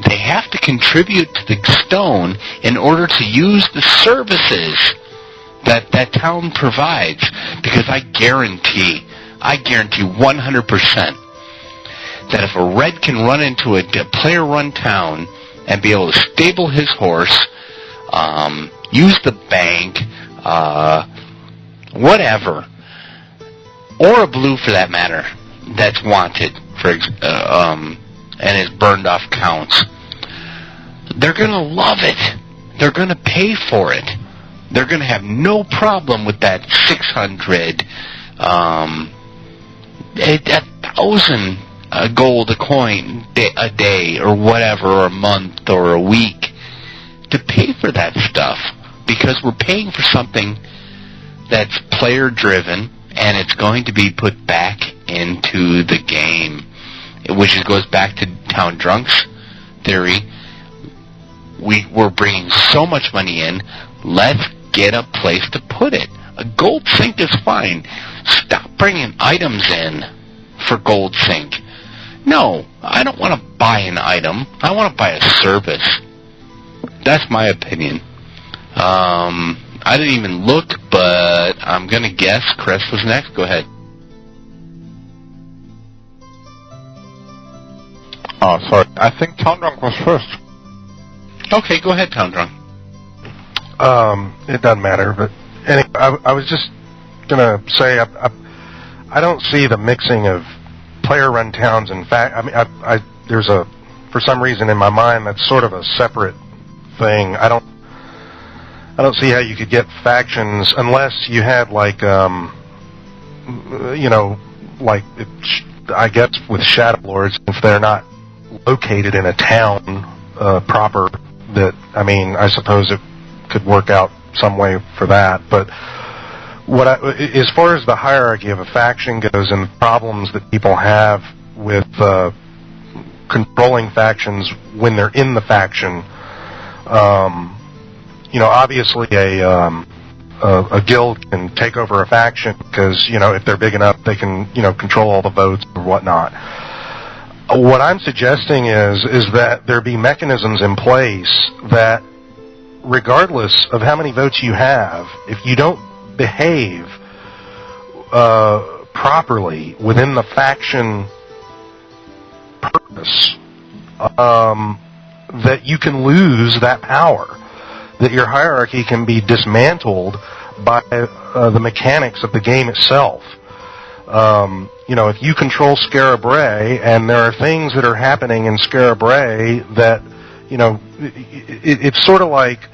They have to contribute to the stone in order to use the services that town provides, because I guarantee 100% that if a red can run into a player-run town and be able to stable his horse, use the bank, whatever, or a blue for that matter, that's wanted and is burned off counts, they're going to love it. They're going to pay for it. They're going to have no problem with that 600, 1,000 gold a coin a day or whatever, or a month or a week to pay for that stuff, because we're paying for something that's player driven and it's going to be put back into the game, which goes back to Town Drunk's theory. We're bringing so much money in, let's get a place to put it. A gold sink is fine. Stop bringing items in for gold sink. No, I don't want to buy an item. I want to buy a service. That's my opinion. I didn't even look, but I'm going to guess Chris was next. Go ahead. Oh, sorry. I think Town Drunk was first. Okay, go ahead, Town Drunk. It doesn't matter, but anyway, I was just going to say I don't see the mixing of player-run towns. In fact, there's for some reason in my mind that's sort of a separate thing. I don't see how you could get factions unless you had I guess with Shadow Lords, if they're not located in a town proper, that I suppose it could work out some way for that. But as far as the hierarchy of a faction goes and the problems that people have with controlling factions when they're in the faction, obviously a guild can take over a faction because, if they're big enough, they can, control all the votes or whatnot. What I'm suggesting is that there be mechanisms in place that, regardless of how many votes you have, if you don't behave properly within the faction purpose, that you can lose that power, that your hierarchy can be dismantled by the mechanics of the game itself. If you control Scarabray and there are things that are happening in Scarabray that, it's sort of like,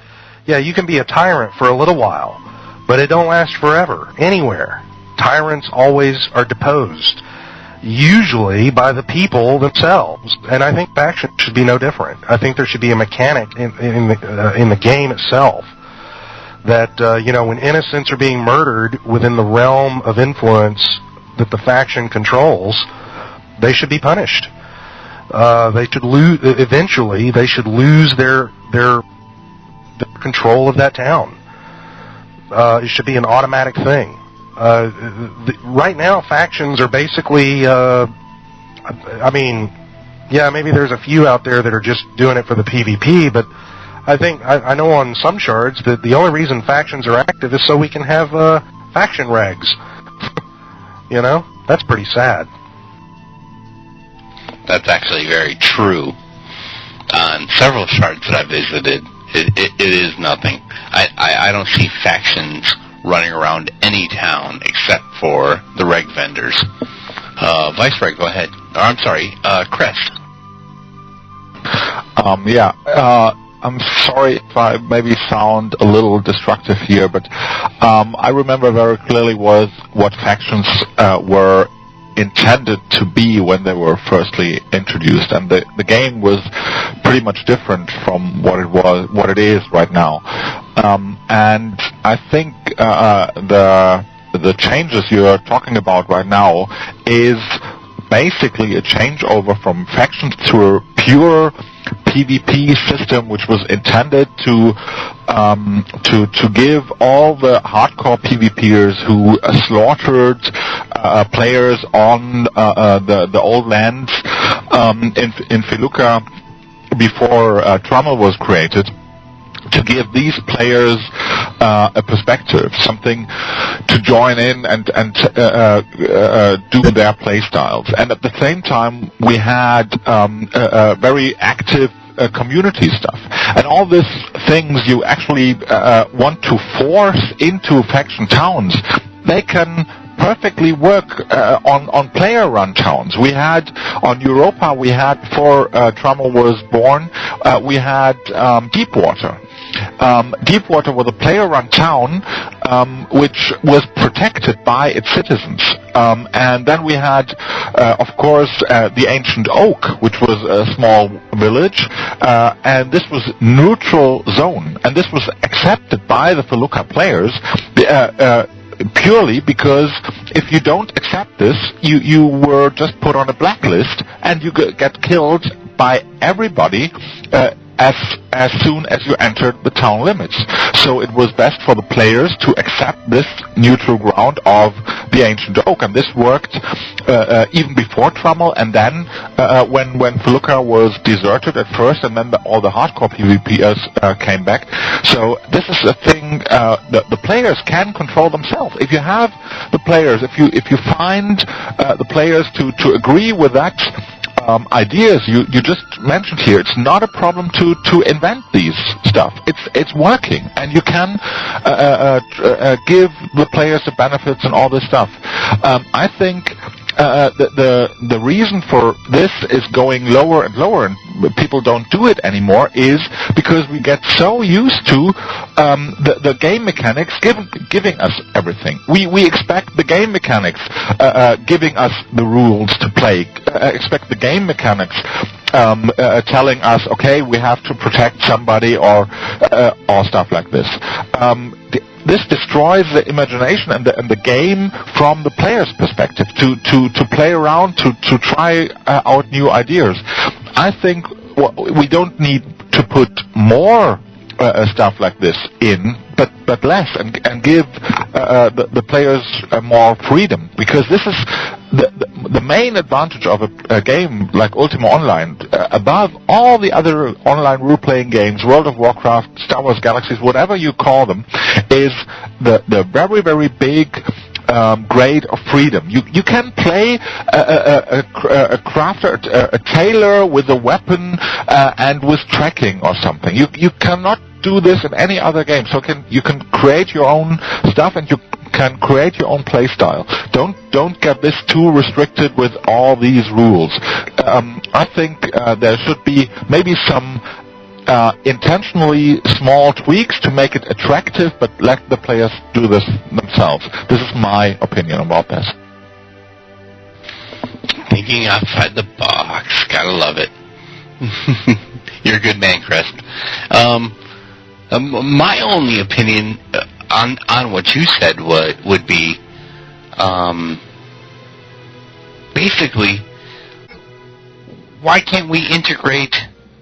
you can be a tyrant for a little while, but it don't last forever, anywhere. Tyrants always are deposed, usually by the people themselves, and I think factions should be no different. I think there should be a mechanic in the game itself that, when innocents are being murdered within the realm of influence that the faction controls, they should be punished. They should lose, eventually, they should lose their control of that town. It should be an automatic thing. Right now, factions are basically, maybe there's a few out there that are just doing it for the PvP, but I know on some shards that the only reason factions are active is so we can have faction regs. That's pretty sad. That's actually very true. On several shards that I visited, it is nothing. I don't see factions running around any town except for the reg vendors. Vice Reg, go ahead. Or, I'm sorry, Crest. I'm sorry if I maybe sound a little destructive here, but I remember very clearly what factions were intended to be when they were firstly introduced, and the game was pretty much different from what it is right now. And I think the changes you're talking about right now is basically a changeover from factions to a pure PvP system, which was intended to give all the hardcore PvPers who slaughtered players on the old lands in Feluca before Trommel was created, to give these players a perspective, something to join in and do their play styles. And at the same time, we had very active community stuff. And all these things you actually want to force into faction towns, they can perfectly work on player-run towns. We had on Europa, before Trommel was born, we had Deepwater. Deepwater was a player-run town which was protected by its citizens. And then we had, of course, the Ancient Oak, which was a small village, and this was neutral zone. And this was accepted by the Feluca players purely because if you don't accept this, you were just put on a blacklist and you get killed by everybody as soon as you entered the town limits. So it was best for the players to accept this neutral ground of the Ancient Oak, and this worked even before Trommel, and then when Feluca was deserted at first, and then all the hardcore PvPers came back. So this is a thing the players can control themselves. If you have the players, if you find the players to agree with that ideas you just mentioned here, it's not a problem to invent these stuff. It's working, and you can give the players the benefits and all this stuff. I think the reason for this is going lower and lower, and people don't do it anymore, is because we get so used to the game mechanics giving us everything. We expect the game mechanics giving us the rules to play. Expect the game mechanics telling us, okay, we have to protect somebody or stuff like this. This destroys the imagination and the game from the player's perspective to play around, to try out new ideas. I think we don't need to put more stuff like this in, but less, and give the players more freedom, because this is the main advantage of a game like Ultima Online, above all the other online role-playing games, World of Warcraft, Star Wars Galaxies, whatever you call them, is the very, very big grade of freedom. You can play a crafter, a tailor with a weapon and with tracking or something. You cannot do this in any other game. So you can create your own stuff, and you can create your own play style. Don't get this too restricted with all these rules. I think there should be maybe some intentionally small tweaks to make it attractive, but let the players do this themselves. This is my opinion about this. Thinking outside the box. Gotta love it. You're a good man, Crest. My only opinion on what you said would be basically, why can't we integrate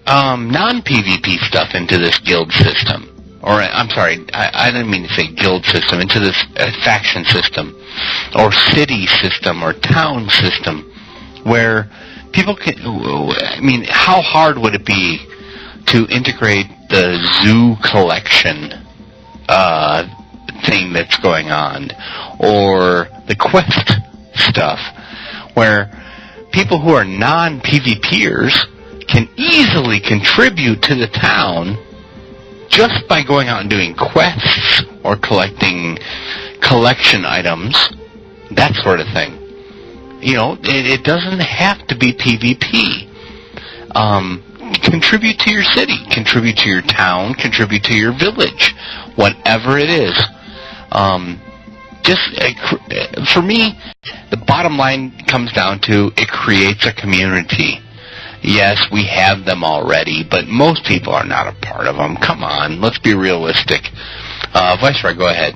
non-PvP stuff into this guild system? Or, I'm sorry, I didn't mean to say guild system, into this faction system, or city system, or town system, where people can, I mean, how hard would it be to integrate the zoo collection thing that's going on, or the quest stuff, where people who are non-PvPers can easily contribute to the town just by going out and doing quests or collecting collection items, that sort of thing. You know, it doesn't have to be PvP. Contribute to your city, contribute to your town, contribute to your village, whatever it is. For me, the bottom line comes down to it creates a community. Yes, we have them already, but most people are not a part of them. Come on, let's be realistic. Viceroy, go ahead.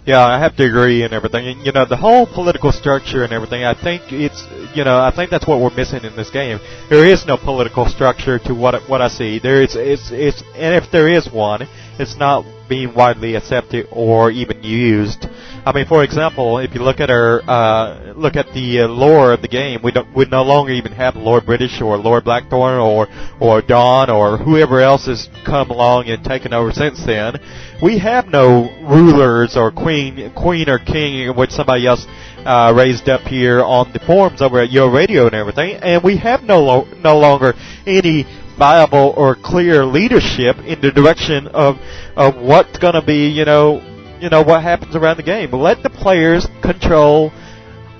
Yeah, I have to agree and everything. You know, the whole political structure and everything, I think I think that's what we're missing in this game. There is no political structure to what I see. And if there is one, it's not being widely accepted or even used. I mean, for example, if you look at the lore of the game, we no longer even have Lord British or Lord Blackthorn or Dawn or whoever else has come along and taken over since then. We have no rulers or queen or king, which somebody else raised up here on the forums over at UORadio and everything, and we have no longer any viable or clear leadership in the direction of what's going to be, what happens around the game. Let the players control,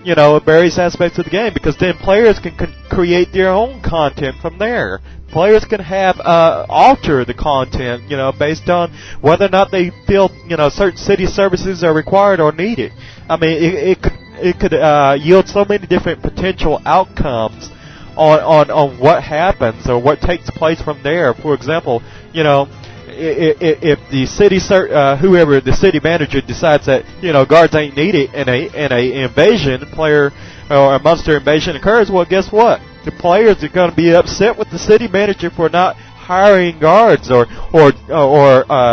various aspects of the game, because then players can create their own content from there. Players can have alter the content, based on whether or not they feel, certain city services are required or needed. I mean, it could yield so many different potential outcomes on what happens or what takes place from there. For example, if the city whoever the city manager decides that guards ain't needed and a invasion player or a monster invasion occurs, well, guess what? The players are going to be upset with the city manager for not hiring guards or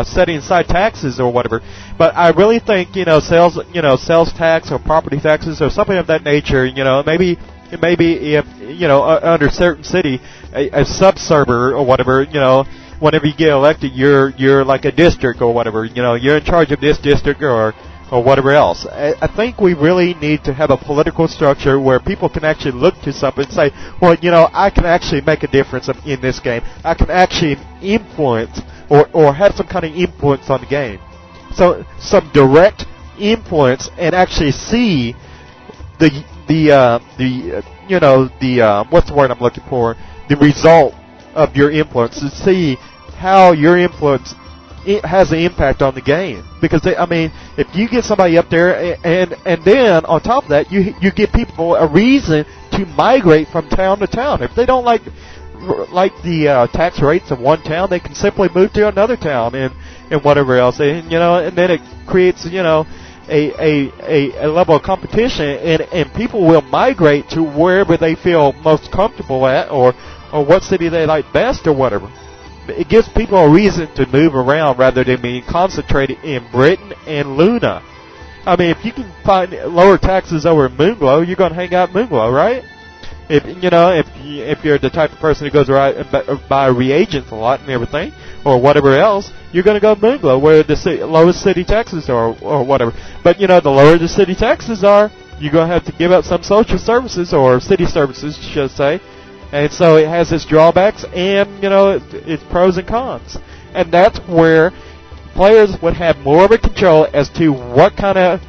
setting aside taxes or whatever. But I really think sales tax or property taxes or something of that nature. Maybe if under certain city a sub-server or whatever, whenever you get elected, you're like a district or whatever. You're in charge of this district or whatever else. I think we really need to have a political structure where people can actually look to something and say, well, I can actually make a difference in this game. I can actually influence or have some kind of influence on the game. So some direct influence, and actually see the what's the word I'm looking for? The result of your influence, to see how your influence has an impact on the game. Because if you get somebody up there, and then on top of that, you give people a reason to migrate from town to town. If they don't like like the tax rates of one town, they can simply move to another town and whatever else, and and then it creates a level of competition, and people will migrate to wherever they feel most comfortable at, or what city they like best, or whatever. It gives people a reason to move around rather than being concentrated in Britain and Luna. I mean, if you can find lower taxes over in Moonglow, you're going to hang out in Moonglow, right? If you're the type of person who goes around and buy reagents a lot and everything, or whatever else, you're going to go to Moonglow, where the lowest city taxes are, or whatever. But the lower the city taxes are, you're going to have to give up some social services, or city services, should I say. And so it has its drawbacks and, its pros and cons. And that's where players would have more of a control as to what kind of,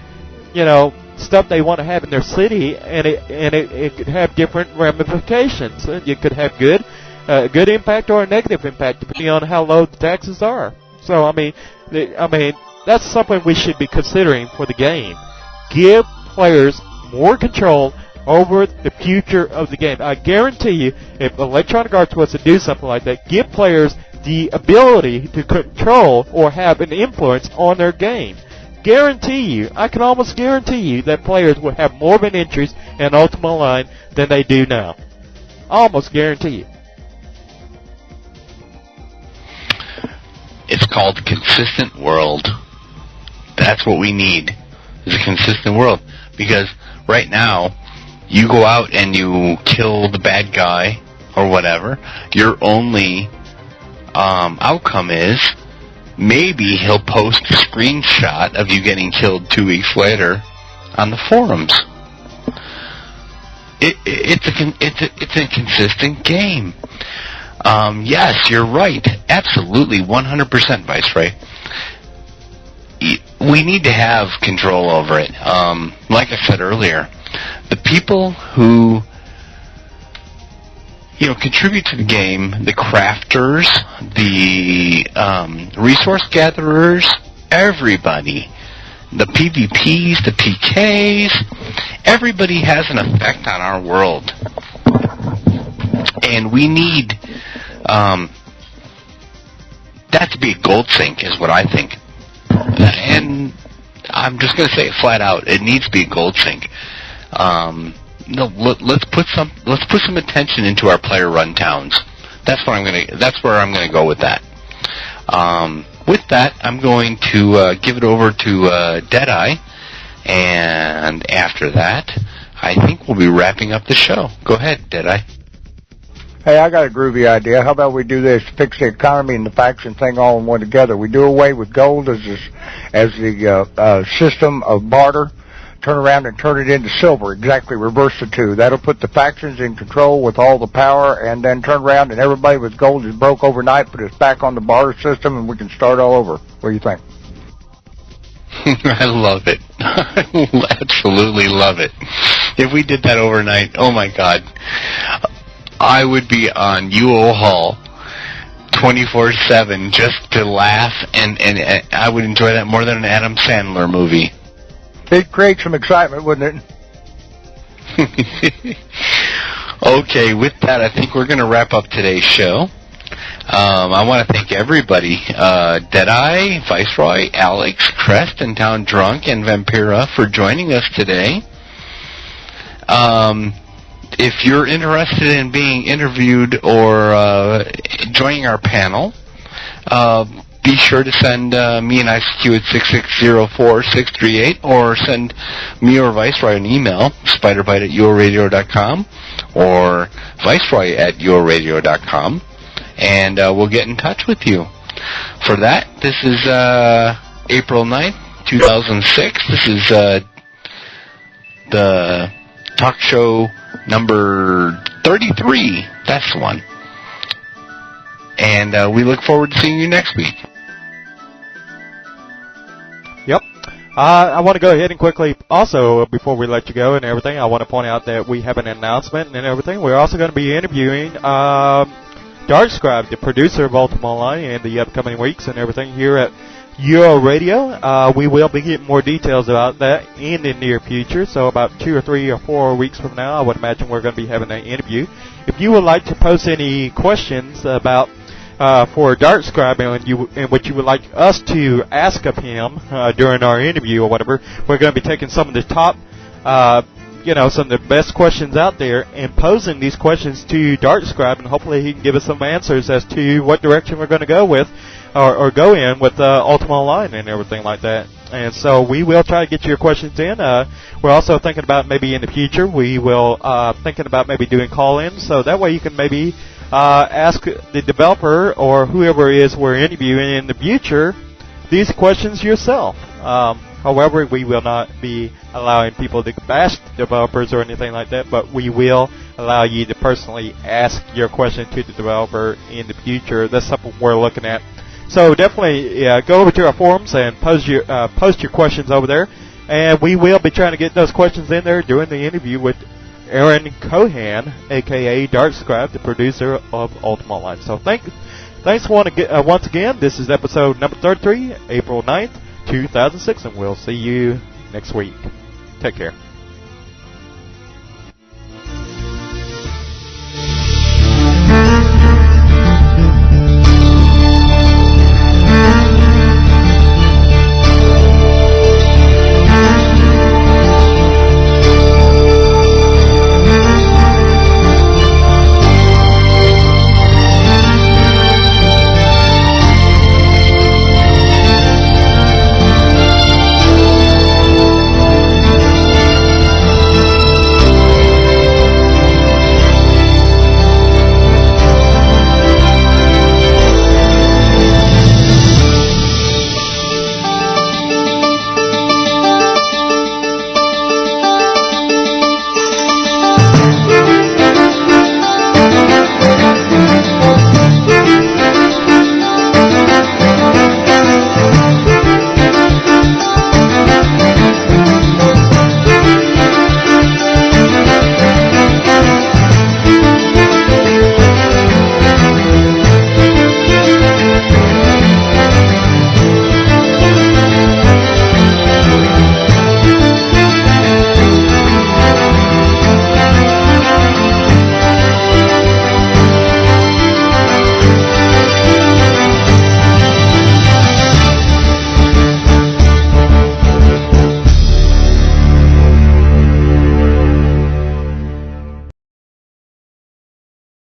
stuff they want to have in their city, and it could have different ramifications. It could have good impact or a negative impact depending on how low the taxes are. So I mean that's something we should be considering for the game. Give players more control over the future of the game. I guarantee you, if Electronic Arts was to do something like that, give players the ability to control or have an influence on their game. I can almost guarantee you that players will have more of an interest in Ultima Online than they do now. Almost guarantee you. It's called consistent world. That's what we need, is a consistent world. Because right now, you go out and you kill the bad guy or whatever, your only outcome is maybe he'll post a screenshot of you getting killed 2 weeks later on the forums. It's a consistent game. Yes, you're right. Absolutely, 100%, Viceroy. We need to have control over it. Like I said earlier, the people who contribute to the game, the crafters, the resource gatherers, everybody, the PvPs, the PKs, everybody has an effect on our world. And we need that to be a gold sink, is what I think. And I'm just going to say it flat out. It needs to be a gold sink. Let's put some attention into our player run towns. That's where I'm gonna go with that. With that, I'm going to give it over to Deadeye, and after that, I think we'll be wrapping up the show. Go ahead, Deadeye. Hey, I got a groovy idea. How about we do this? Fix the economy and the faction thing all in one together. We do away with gold as the system of barter. Turn around and turn it into silver, exactly reverse the two. That'll put the factions in control with all the power, and then turn around and everybody with gold is broke overnight, put us back on the barter system, and we can start all over. What do you think? I love it. I absolutely love it. If we did that overnight, oh my God, I would be on UO Hall 24/7 just to laugh, and I would enjoy that more than an Adam Sandler movie. It'd create some excitement, wouldn't it? Okay, with that, I think we're going to wrap up today's show. I want to thank everybody, Deadeye, Viceroy, Alex, Crest, and Town Drunk, and Vampira for joining us today. If you're interested in being interviewed or joining our panel, be sure to send me an ICQ at 6604638, or send me or Viceroy an email, spiderbite@uoradio.com or viceroy@uoradio.com, and we'll get in touch with you. For that, this is April 9th, 2006. This is the talk show number 33. That's the one. And we look forward to seeing you next week. Yep. I want to go ahead and quickly, also, before we let you go and everything, I want to point out that we have an announcement and everything. We're also going to be interviewing Darkscribe, the producer of Ultima Online, in the upcoming weeks and everything here at UORadio. We will be getting more details about that in the near future. So about 2 or 3 or 4 weeks from now, I would imagine we're going to be having an interview. If you would like to post any questions about for Dart Scribe and what you would like us to ask of him during our interview or whatever, we're going to be taking some of the top, some of the best questions out there and posing these questions to Dart Scribe, and hopefully he can give us some answers as to what direction we're going to go with or go in with Ultima Online and everything like that. And so we will try to get your questions in. We're also thinking about maybe in the future we will thinking about maybe doing call-ins, so that way you can maybe ask the developer or whoever it is we're interviewing in the future these questions yourself. However, we will not be allowing people to bash developers or anything like that, but we will allow you to personally ask your question to the developer in the future. That's something we're looking at. So definitely go over to our forums and post your questions over there, and we will be trying to get those questions in there during the interview with Aaron Cohan, a.k.a. Dart Scribe, the producer of Ultima Online. So thanks once again. This is episode number 33, April 9th, 2006, and we'll see you next week. Take care.